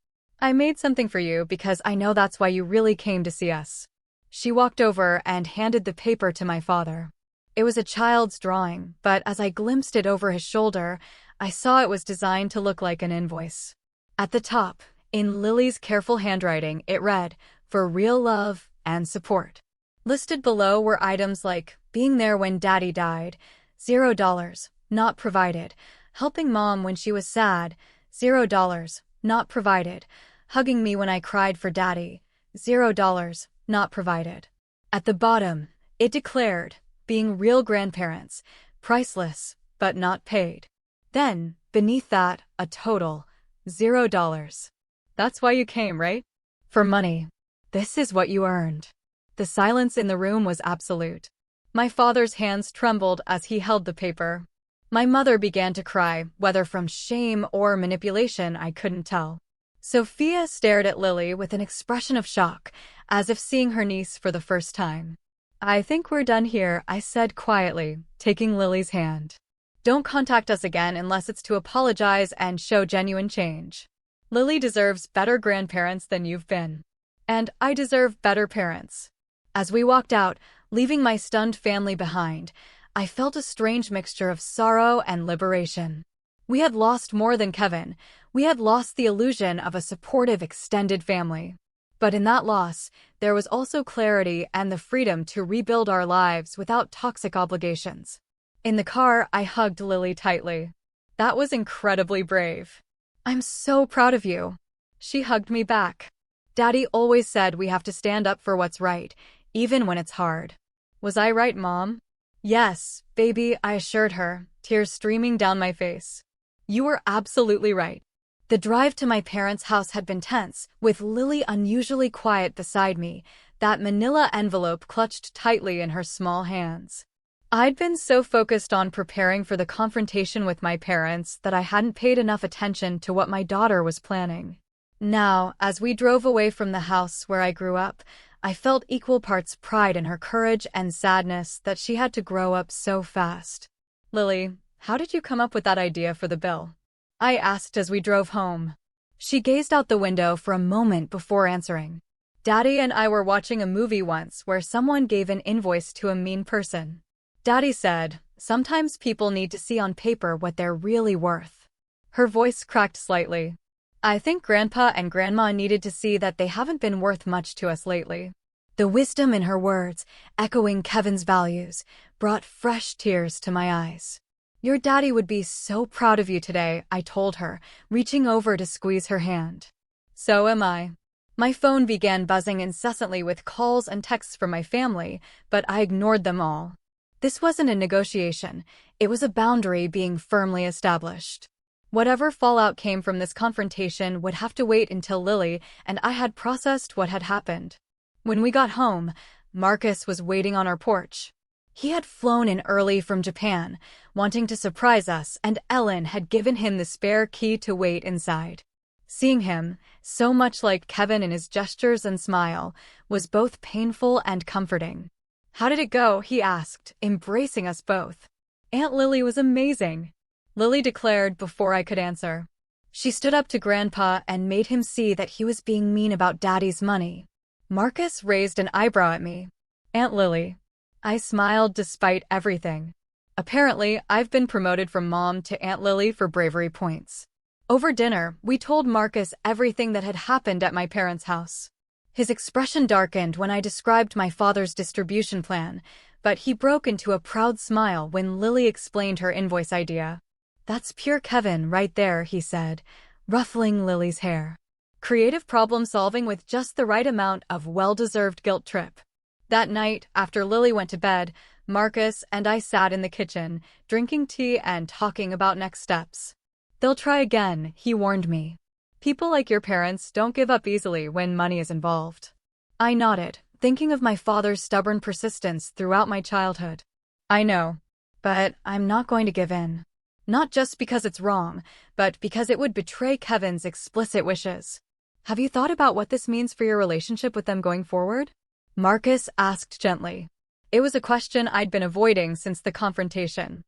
I made something for you because I know that's why you really came to see us. She walked over and handed the paper to my father. It was a child's drawing, but as I glimpsed it over his shoulder, I saw it was designed to look like an invoice. At the top, in Lily's careful handwriting, it read, "For real love and support." Listed below were items like being there when daddy died, $0, not provided, helping mom when she was sad, $0, not provided, hugging me when I cried for daddy, $0, not provided. At the bottom, it declared, being real grandparents, priceless, but not paid. Then, beneath that, a total, $0. That's why you came, right? For money. This is what you earned. The silence in the room was absolute. My father's hands trembled as he held the paper. My mother began to cry, whether from shame or manipulation, I couldn't tell. Sophia stared at Lily with an expression of shock, as if seeing her niece for the first time. I think we're done here, I said quietly, taking Lily's hand. Don't contact us again unless it's to apologize and show genuine change. Lily deserves better grandparents than you've been. And I deserve better parents. As we walked out, leaving my stunned family behind, I felt a strange mixture of sorrow and liberation. We had lost more than Kevin. We had lost the illusion of a supportive extended family. But in that loss, there was also clarity and the freedom to rebuild our lives without toxic obligations. In the car, I hugged Lily tightly. That was incredibly brave. I'm so proud of you. She hugged me back. Daddy always said we have to stand up for what's right, even when it's hard. Was I right, Mom? Yes, baby, I assured her, tears streaming down my face. You were absolutely right. The drive to my parents' house had been tense, with Lily unusually quiet beside me, that manila envelope clutched tightly in her small hands. I'd been so focused on preparing for the confrontation with my parents that I hadn't paid enough attention to what my daughter was planning. Now, as we drove away from the house where I grew up, I felt equal parts pride in her courage and sadness that she had to grow up so fast. Lily, how did you come up with that idea for the bill? I asked as we drove home. She gazed out the window for a moment before answering. Daddy and I were watching a movie once where someone gave an invoice to a mean person. Daddy said, sometimes people need to see on paper what they're really worth. Her voice cracked slightly. I think Grandpa and Grandma needed to see that they haven't been worth much to us lately. The wisdom in her words, echoing Kevin's values, brought fresh tears to my eyes. Your daddy would be so proud of you today, I told her, reaching over to squeeze her hand. So am I. My phone began buzzing incessantly with calls and texts from my family, but I ignored them all. This wasn't a negotiation, it was a boundary being firmly established. Whatever fallout came from this confrontation would have to wait until Lily and I had processed what had happened. When we got home, Marcus was waiting on our porch. He had flown in early from Japan, wanting to surprise us, and Ellen had given him the spare key to wait inside. Seeing him, so much like Kevin in his gestures and smile, was both painful and comforting. How did it go? He asked, embracing us both. Aunt Lily was amazing, Lily declared before I could answer. She stood up to Grandpa and made him see that he was being mean about Daddy's money. Marcus raised an eyebrow at me. Aunt Lily. I smiled despite everything. Apparently, I've been promoted from Mom to Aunt Lily for bravery points. Over dinner, we told Marcus everything that had happened at my parents' house. His expression darkened when I described my father's distribution plan, but he broke into a proud smile when Lily explained her invoice idea. That's pure Kevin right there, he said, ruffling Lily's hair. Creative problem solving with just the right amount of well-deserved guilt trip. That night, after Lily went to bed, Marcus and I sat in the kitchen, drinking tea and talking about next steps. They'll try again, he warned me. People like your parents don't give up easily when money is involved. I nodded, thinking of my father's stubborn persistence throughout my childhood. I know, but I'm not going to give in. Not just because it's wrong, but because it would betray Kevin's explicit wishes. Have you thought about what this means for your relationship with them going forward? Marcus asked gently. It was a question I'd been avoiding since the confrontation.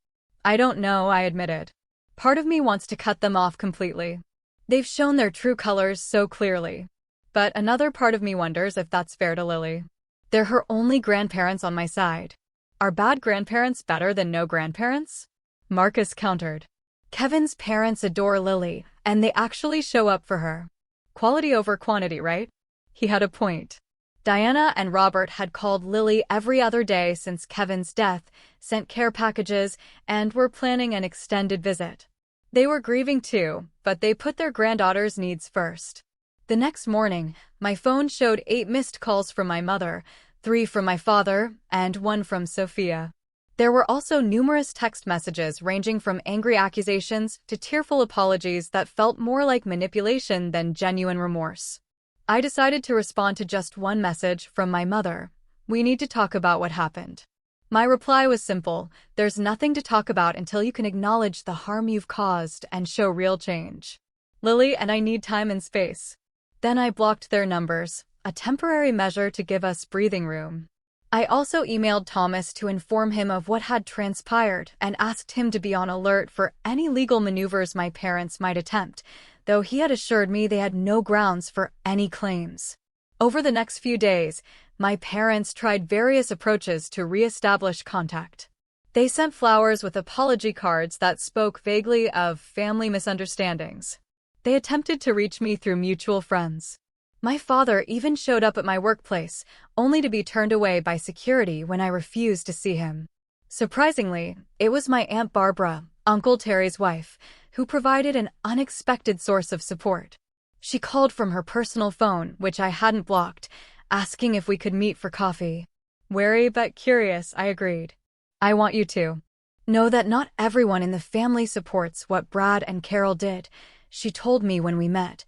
I don't know, I admitted. Part of me wants to cut them off completely. They've shown their true colors so clearly. But another part of me wonders if that's fair to Lily. They're her only grandparents on my side. Are bad grandparents better than no grandparents? Marcus countered. Kevin's parents adore Lily, and they actually show up for her. Quality over quantity, right? He had a point. Diana and Robert had called Lily every other day since Kevin's death, sent care packages, and were planning an extended visit. They were grieving too, but they put their granddaughter's needs first. The next morning, my phone showed 8 missed calls from my mother, 3 from my father, and 1 from Sophia. There were also numerous text messages ranging from angry accusations to tearful apologies that felt more like manipulation than genuine remorse. I decided to respond to just one message from my mother. "We need to talk about what happened." My reply was simple: there's nothing to talk about until you can acknowledge the harm you've caused and show real change. Lily and I need time and space. Then I blocked their numbers, a temporary measure to give us breathing room. I also emailed Thomas to inform him of what had transpired and asked him to be on alert for any legal maneuvers my parents might attempt, though he had assured me they had no grounds for any claims. Over the next few days, my parents tried various approaches to re-establish contact. They sent flowers with apology cards that spoke vaguely of family misunderstandings. They attempted to reach me through mutual friends. My father even showed up at my workplace, only to be turned away by security when I refused to see him. Surprisingly, it was my Aunt Barbara, Uncle Terry's wife, who provided an unexpected source of support. She called from her personal phone, which I hadn't blocked, asking if we could meet for coffee. Wary but curious, I agreed. "I want you to know that not everyone in the family supports what Brad and Carol did," she told me when we met,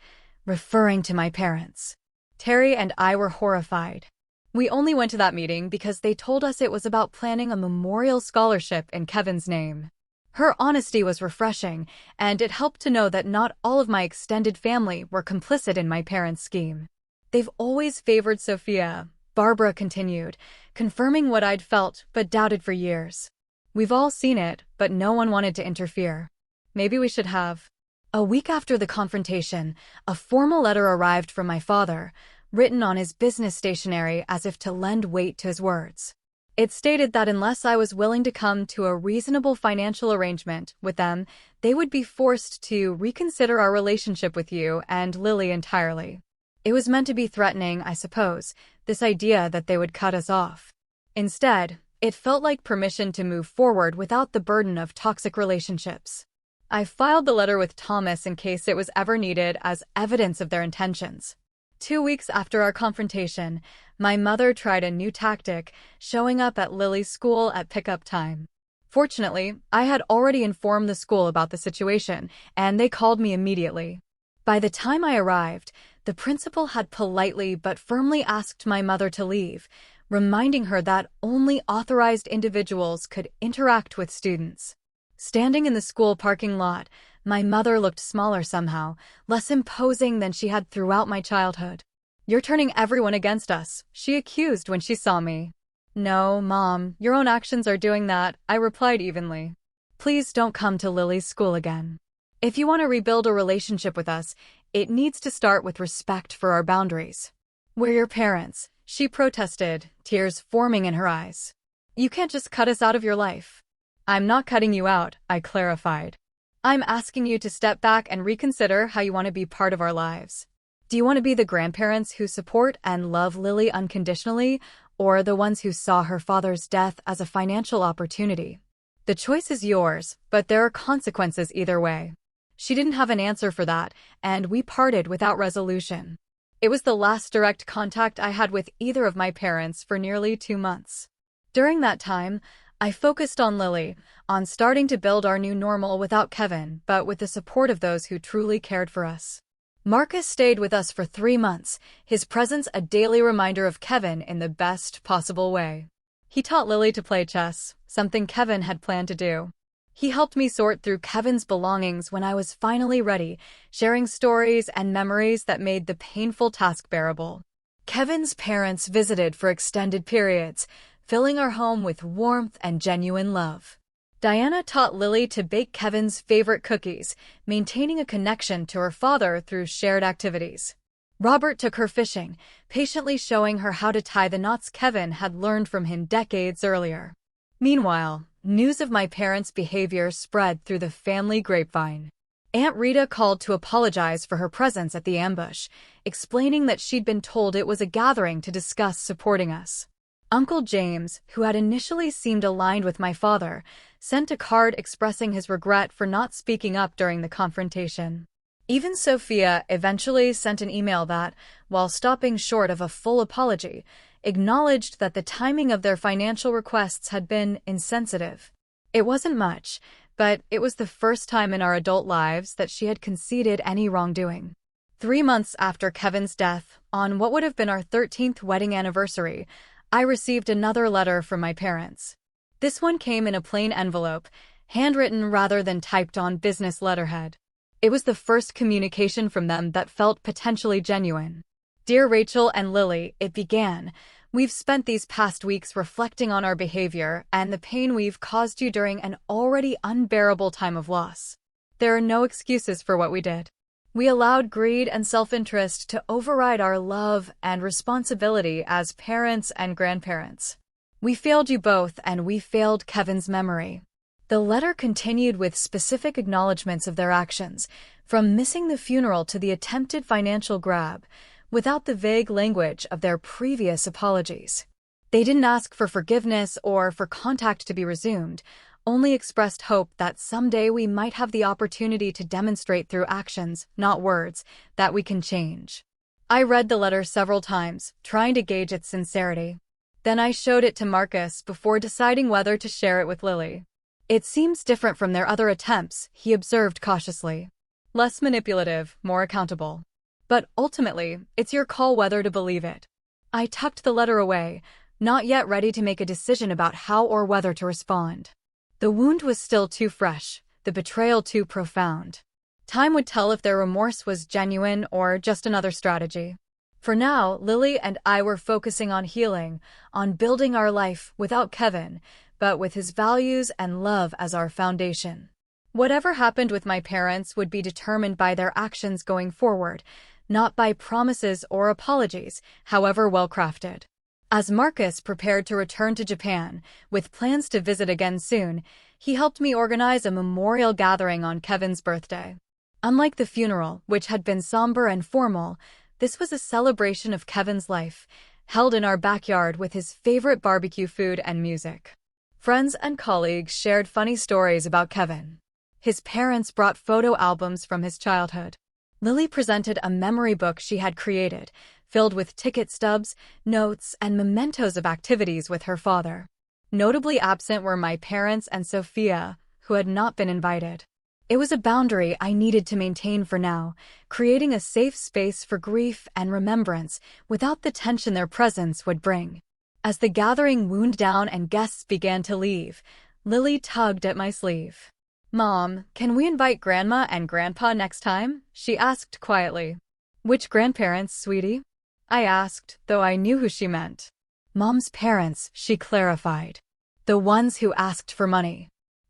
referring to my parents. Terry and I were horrified. We only went to that meeting because they told us it was about planning a memorial scholarship in Kevin's name. Her honesty was refreshing, and it helped to know that not all of my extended family were complicit in my parents' scheme. "They've always favored Sophia," Barbara continued, confirming what I'd felt but doubted for years. "We've all seen it, but no one wanted to interfere. Maybe we should have." A week after the confrontation, a formal letter arrived from my father, written on his business stationery as if to lend weight to his words. It stated that unless I was willing to come to a reasonable financial arrangement with them, they would be forced to reconsider our relationship with you and Lily entirely. It was meant to be threatening, I suppose, this idea that they would cut us off. Instead, it felt like permission to move forward without the burden of toxic relationships. I filed the letter with Thomas in case it was ever needed as evidence of their intentions. 2 weeks after our confrontation, my mother tried a new tactic, showing up at Lily's school at pickup time. Fortunately, I had already informed the school about the situation, and they called me immediately. By the time I arrived, the principal had politely but firmly asked my mother to leave, reminding her that only authorized individuals could interact with students. Standing in the school parking lot, my mother looked smaller somehow, less imposing than she had throughout my childhood. "You're turning everyone against us," she accused when she saw me. "No, Mom, your own actions are doing that," I replied evenly. "Please don't come to Lily's school again. If you want to rebuild a relationship with us, it needs to start with respect for our boundaries. We're your parents," she protested, tears forming in her eyes. "You can't just cut us out of your life." "I'm not cutting you out," I clarified. "I'm asking you to step back and reconsider how you want to be part of our lives. Do you want to be the grandparents who support and love Lily unconditionally, or the ones who saw her father's death as a financial opportunity? The choice is yours, but there are consequences either way." She didn't have an answer for that, and we parted without resolution. It was the last direct contact I had with either of my parents for nearly 2 months. During that time, I focused on Lily, on starting to build our new normal without Kevin, but with the support of those who truly cared for us. Marcus stayed with us for 3 months, his presence a daily reminder of Kevin in the best possible way. He taught Lily to play chess, something Kevin had planned to do. He helped me sort through Kevin's belongings when I was finally ready, sharing stories and memories that made the painful task bearable. Kevin's parents visited for extended periods, filling our home with warmth and genuine love. Diana taught Lily to bake Kevin's favorite cookies, maintaining a connection to her father through shared activities. Robert took her fishing, patiently showing her how to tie the knots Kevin had learned from him decades earlier. Meanwhile, news of my parents' behavior spread through the family grapevine. Aunt Rita called to apologize for her presence at the ambush, explaining that she'd been told it was a gathering to discuss supporting us. Uncle James, who had initially seemed aligned with my father, sent a card expressing his regret for not speaking up during the confrontation. Even Sophia eventually sent an email that, while stopping short of a full apology, acknowledged that the timing of their financial requests had been insensitive. It wasn't much, but it was the first time in our adult lives that she had conceded any wrongdoing. 3 months after Kevin's death, on what would have been our 13th wedding anniversary, I received another letter from my parents. This one came in a plain envelope, handwritten rather than typed on business letterhead. It was the first communication from them that felt potentially genuine. Dear Rachel and Lily, it began. We've spent these past weeks reflecting on our behavior and the pain we've caused you during an already unbearable time of loss. There are no excuses for what we did. We allowed greed and self-interest to override our love and responsibility as parents and grandparents. We failed you both, and we failed Kevin's memory. The letter continued with specific acknowledgments of their actions, from missing the funeral to the attempted financial grab, without the vague language of their previous apologies. They didn't ask for forgiveness or for contact to be resumed, only expressed hope that someday we might have the opportunity to demonstrate through actions, not words, that we can change. I read the letter several times, trying to gauge its sincerity. Then I showed it to Marcus before deciding whether to share it with Lily. It seems different from their other attempts, he observed cautiously. Less manipulative, more accountable. But ultimately, it's your call whether to believe it. I tucked the letter away, not yet ready to make a decision about how or whether to respond. The wound was still too fresh, the betrayal too profound. Time would tell if their remorse was genuine or just another strategy. For now, Lily and I were focusing on healing, on building our life without Kevin, but with his values and love as our foundation. Whatever happened with my parents would be determined by their actions going forward, not by promises or apologies, however well-crafted. As Marcus prepared to return to Japan, with plans to visit again soon, he helped me organize a memorial gathering on Kevin's birthday. Unlike the funeral, which had been somber and formal, this was a celebration of Kevin's life, held in our backyard with his favorite barbecue food and music. Friends and colleagues shared funny stories about Kevin. His parents brought photo albums from his childhood. Lily presented a memory book she had created, filled with ticket stubs, notes, and mementos of activities with her father. Notably absent were my parents and Sophia, who had not been invited. It was a boundary I needed to maintain for now, creating a safe space for grief and remembrance without the tension their presence would bring. As the gathering wound down and guests began to leave, Lily tugged at my sleeve. "Mom, can we invite Grandma and Grandpa next time?" she asked quietly. "Which grandparents, sweetie?" I asked, though I knew who she meant. "Mom's parents," she clarified. "The ones who asked for money.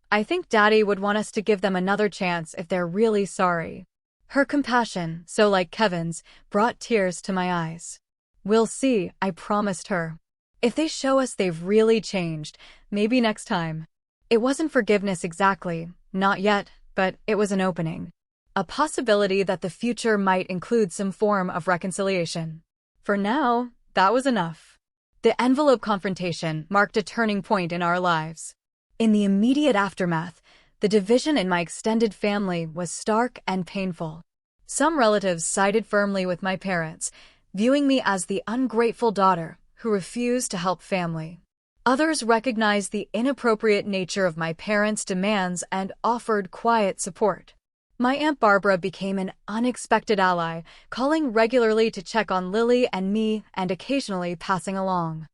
I think Daddy would want us to give them another chance if they're really sorry." Her compassion, so like Kevin's, brought tears to my eyes. "We'll see," I promised her. "If they show us they've really changed, maybe next time." It wasn't forgiveness exactly, not yet, but it was an opening. A possibility that the future might include some form of reconciliation. For now, that was enough. The envelope confrontation marked a turning point in our lives. In the immediate aftermath, the division in my extended family was stark and painful. Some relatives sided firmly with my parents, viewing me as the ungrateful daughter who refused to help family. Others recognized the inappropriate nature of my parents' demands and offered quiet support. My Aunt Barbara became an unexpected ally, calling regularly to check on Lily and me and occasionally passing along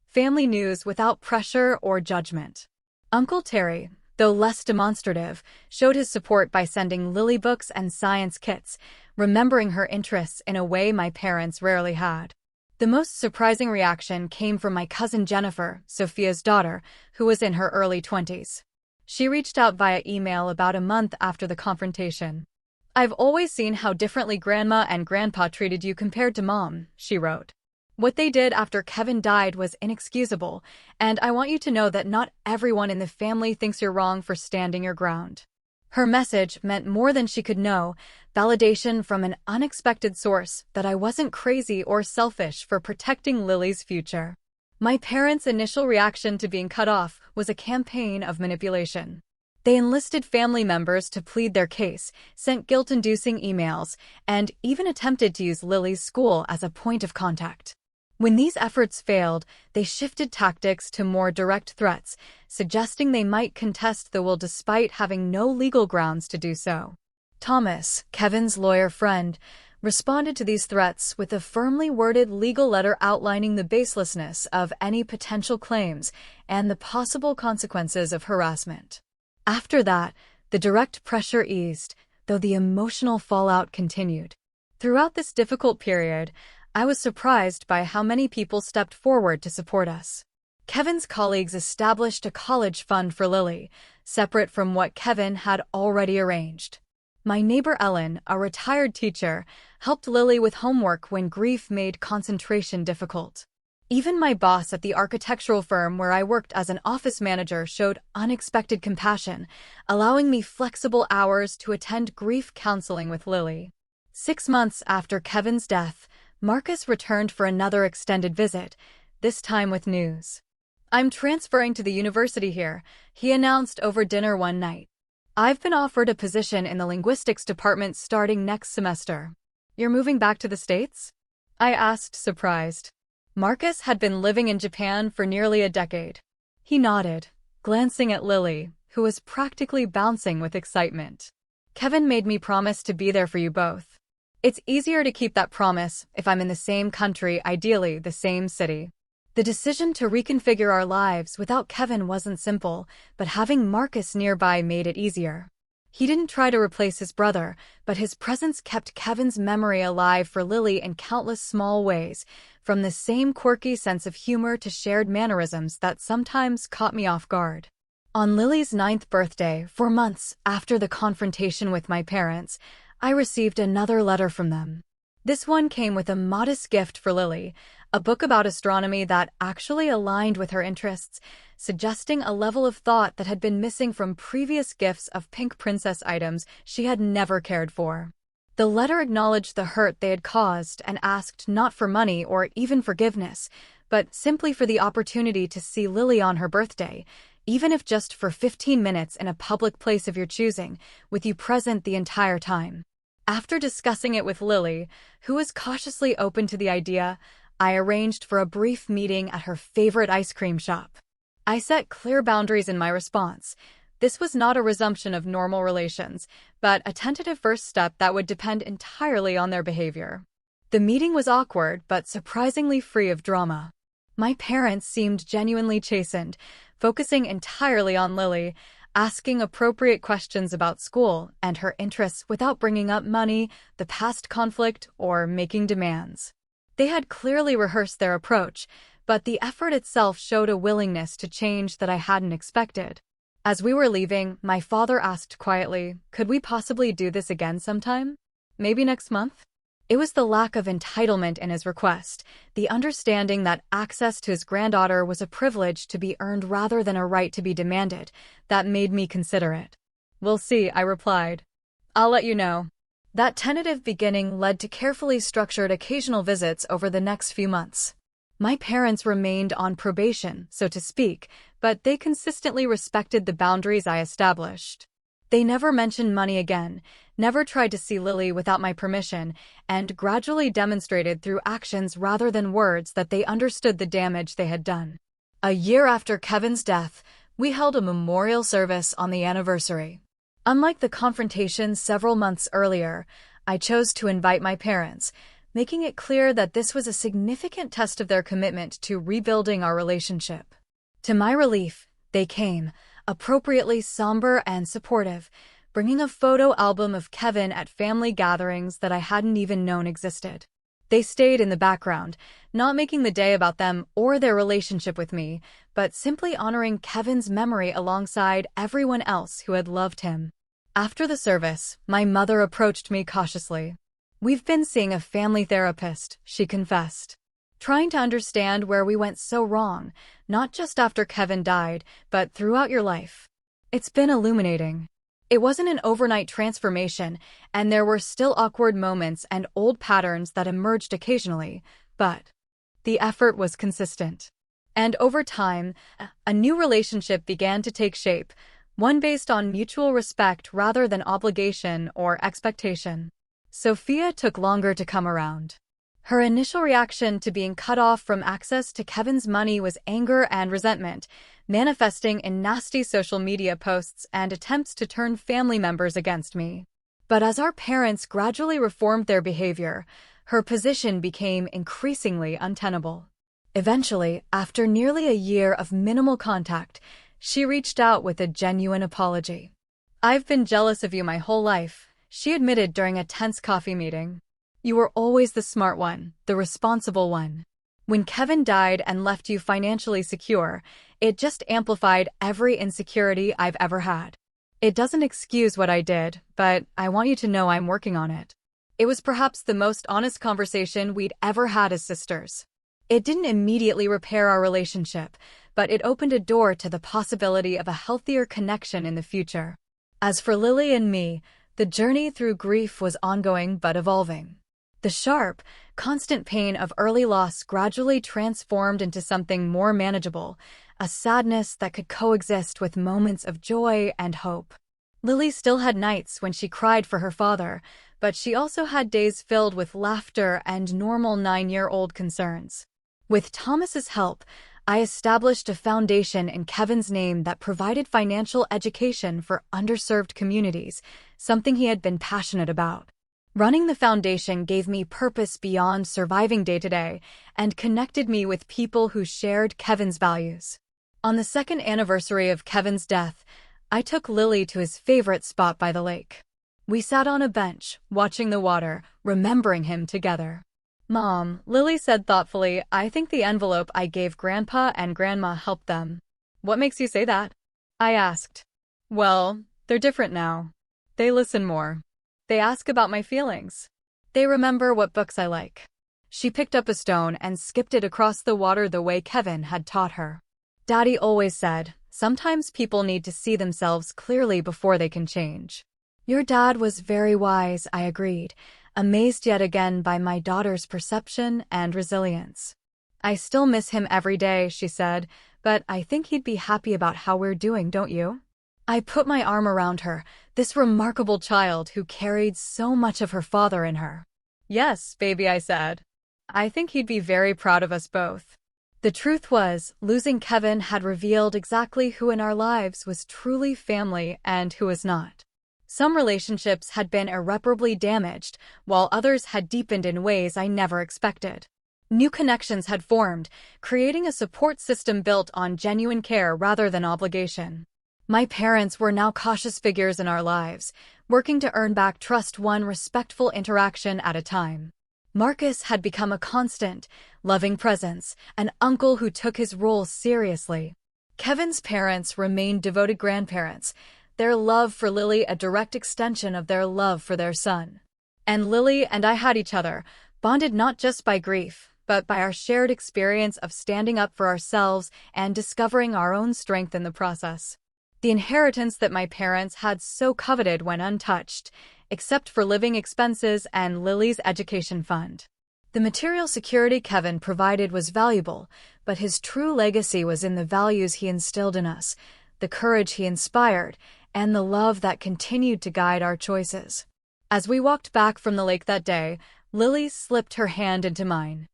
family news without pressure or judgment. Uncle Terry, though less demonstrative, showed his support by sending Lily books and science kits, remembering her interests in a way my parents rarely had. The most surprising reaction came from my cousin Jennifer, Sophia's daughter, who was in her early 20s. She reached out via email about a month after the confrontation. "I've always seen how differently Grandma and Grandpa treated you compared to Mom," she wrote. "What they did after Kevin died was inexcusable, and I want you to know that not everyone in the family thinks you're wrong for standing your ground." Her message meant more than she could know, validation from an unexpected source that I wasn't crazy or selfish for protecting Lily's future. My parents' initial reaction to being cut off was a campaign of manipulation. They enlisted family members to plead their case, sent guilt-inducing emails, and even attempted to use Lily's school as a point of contact. When these efforts failed, they shifted tactics to more direct threats, suggesting they might contest the will despite having no legal grounds to do so. Thomas, Kevin's lawyer friend, responded to these threats with a firmly worded legal letter outlining the baselessness of any potential claims and the possible consequences of harassment. After that, the direct pressure eased, though the emotional fallout continued. Throughout this difficult period, I was surprised by how many people stepped forward to support us. Kevin's colleagues established a college fund for Lily, separate from what Kevin had already arranged. My neighbor Ellen, a retired teacher, helped Lily with homework when grief made concentration difficult. Even my boss at the architectural firm where I worked as an office manager showed unexpected compassion, allowing me flexible hours to attend grief counseling with Lily. 6 months after Kevin's death, Marcus returned for another extended visit, this time with news. "I'm transferring to the university here," he announced over dinner one night. "I've been offered a position in the linguistics department starting next semester." "You're moving back to the States?" I asked, surprised. Marcus had been living in Japan for nearly a decade. He nodded, glancing at Lily, who was practically bouncing with excitement. "Kevin made me promise to be there for you both. It's easier to keep that promise if I'm in the same country, ideally the same city." The decision to reconfigure our lives without Kevin wasn't simple, but having Marcus nearby made it easier. He didn't try to replace his brother, but his presence kept Kevin's memory alive for Lily in countless small ways, from the same quirky sense of humor to shared mannerisms that sometimes caught me off guard. On Lily's 9th birthday, 4 months after the confrontation with my parents, I received another letter from them. This one came with a modest gift for Lily, a book about astronomy that actually aligned with her interests, suggesting a level of thought that had been missing from previous gifts of pink princess items she had never cared for. The letter acknowledged the hurt they had caused and asked not for money or even forgiveness, but simply for the opportunity to see Lily on her birthday, even if just for 15 minutes in a public place of your choosing, with you present the entire time. After discussing it with Lily, who was cautiously open to the idea, I arranged for a brief meeting at her favorite ice cream shop. I set clear boundaries in my response. This was not a resumption of normal relations, but a tentative first step that would depend entirely on their behavior. The meeting was awkward, but surprisingly free of drama. My parents seemed genuinely chastened, focusing entirely on Lily, asking appropriate questions about school and her interests without bringing up money, the past conflict, or making demands. They had clearly rehearsed their approach, but the effort itself showed a willingness to change that I hadn't expected. As we were leaving, my father asked quietly, "Could we possibly do this again sometime? Maybe next month?" It was the lack of entitlement in his request, the understanding that access to his granddaughter was a privilege to be earned rather than a right to be demanded, that made me consider it. "We'll see," I replied. "I'll let you know." That tentative beginning led to carefully structured occasional visits over the next few months. My parents remained on probation, so to speak, but they consistently respected the boundaries I established. They never mentioned money again, never tried to see Lily without my permission, and gradually demonstrated through actions rather than words that they understood the damage they had done. A year after Kevin's death, we held a memorial service on the anniversary. Unlike the confrontation several months earlier, I chose to invite my parents, making it clear that this was a significant test of their commitment to rebuilding our relationship. To my relief, they came, appropriately somber and supportive, bringing a photo album of Kevin at family gatherings that I hadn't even known existed. They stayed in the background, not making the day about them or their relationship with me, but simply honoring Kevin's memory alongside everyone else who had loved him. After the service, my mother approached me cautiously. "We've been seeing a family therapist," she confessed, "trying to understand where we went so wrong, not just after Kevin died, but throughout your life. It's been illuminating. It wasn't an overnight transformation, and there were still awkward moments and old patterns that emerged occasionally, but the effort was consistent. And over time, a new relationship began to take shape, one based on mutual respect rather than obligation or expectation. Sophia took longer to come around. Her initial reaction to being cut off from access to Kevin's money was anger and resentment, manifesting in nasty social media posts and attempts to turn family members against me. But as our parents gradually reformed their behavior, her position became increasingly untenable. Eventually, after nearly a year of minimal contact, she reached out with a genuine apology. "I've been jealous of you my whole life," she admitted during a tense coffee meeting. "You were always the smart one, the responsible one. When Kevin died and left you financially secure, it just amplified every insecurity I've ever had. It doesn't excuse what I did, but I want you to know I'm working on it." It was perhaps the most honest conversation we'd ever had as sisters. It didn't immediately repair our relationship, but it opened a door to the possibility of a healthier connection in the future. As for Lily and me, the journey through grief was ongoing but evolving. The sharp, constant pain of early loss gradually transformed into something more manageable, a sadness that could coexist with moments of joy and hope. Lily still had nights when she cried for her father, but she also had days filled with laughter and normal 9-year-old concerns. With Thomas's help, I established a foundation in Kevin's name that provided financial education for underserved communities, something he had been passionate about. Running the foundation gave me purpose beyond surviving day-to-day and connected me with people who shared Kevin's values. On the second anniversary of Kevin's death, I took Lily to his favorite spot by the lake. We sat on a bench, watching the water, remembering him together. "Mom," Lily said thoughtfully, "I think the envelope I gave Grandpa and Grandma helped them." "What makes you say that?" I asked. "Well, they're different now. They listen more. They ask about my feelings. They remember what books I like." She picked up a stone and skipped it across the water the way Kevin had taught her. "Daddy always said, sometimes people need to see themselves clearly before they can change." "Your dad was very wise," I agreed, amazed yet again by my daughter's perception and resilience. "I still miss him every day," she said, "but I think he'd be happy about how we're doing, don't you?" I put my arm around her, this remarkable child who carried so much of her father in her. "Yes, baby," I said. "I think he'd be very proud of us both." The truth was, losing Kevin had revealed exactly who in our lives was truly family and who was not. Some relationships had been irreparably damaged, while others had deepened in ways I never expected. New connections had formed, creating a support system built on genuine care rather than obligation. My parents were now cautious figures in our lives, working to earn back trust one respectful interaction at a time. Marcus had become a constant, loving presence, an uncle who took his role seriously. Kevin's parents remained devoted grandparents, their love for Lily a direct extension of their love for their son. And Lily and I had each other, bonded not just by grief, but by our shared experience of standing up for ourselves and discovering our own strength in the process. The inheritance that my parents had so coveted went untouched, except for living expenses and Lily's education fund. The material security Kevin provided was valuable, but his true legacy was in the values he instilled in us, the courage he inspired, and the love that continued to guide our choices. As we walked back from the lake that day, Lily slipped her hand into mine.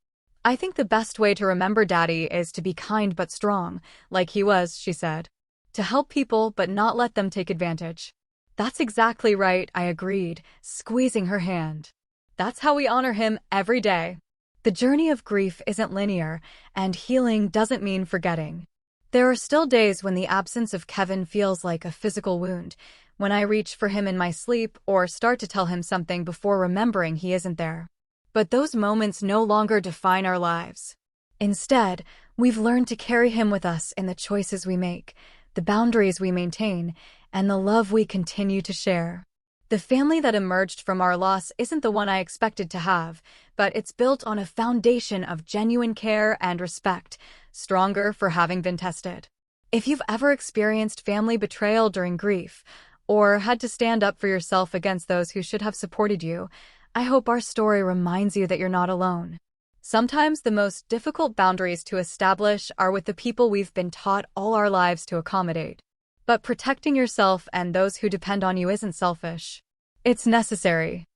"I think the best way to remember Daddy is to be kind but strong, like he was," she said. "To help people but not let them take advantage." "That's exactly right," I agreed, squeezing her hand. "That's how we honor him every day." The journey of grief isn't linear, and healing doesn't mean forgetting. There are still days when the absence of Kevin feels like a physical wound, when I reach for him in my sleep or start to tell him something before remembering he isn't there. But those moments no longer define our lives. Instead, we've learned to carry him with us in the choices we make, the boundaries we maintain, and the love we continue to share. The family that emerged from our loss isn't the one I expected to have, but it's built on a foundation of genuine care and respect, stronger for having been tested. If you've ever experienced family betrayal during grief, or had to stand up for yourself against those who should have supported you, I hope our story reminds you that you're not alone. Sometimes the most difficult boundaries to establish are with the people we've been taught all our lives to accommodate. But protecting yourself and those who depend on you isn't selfish. It's necessary.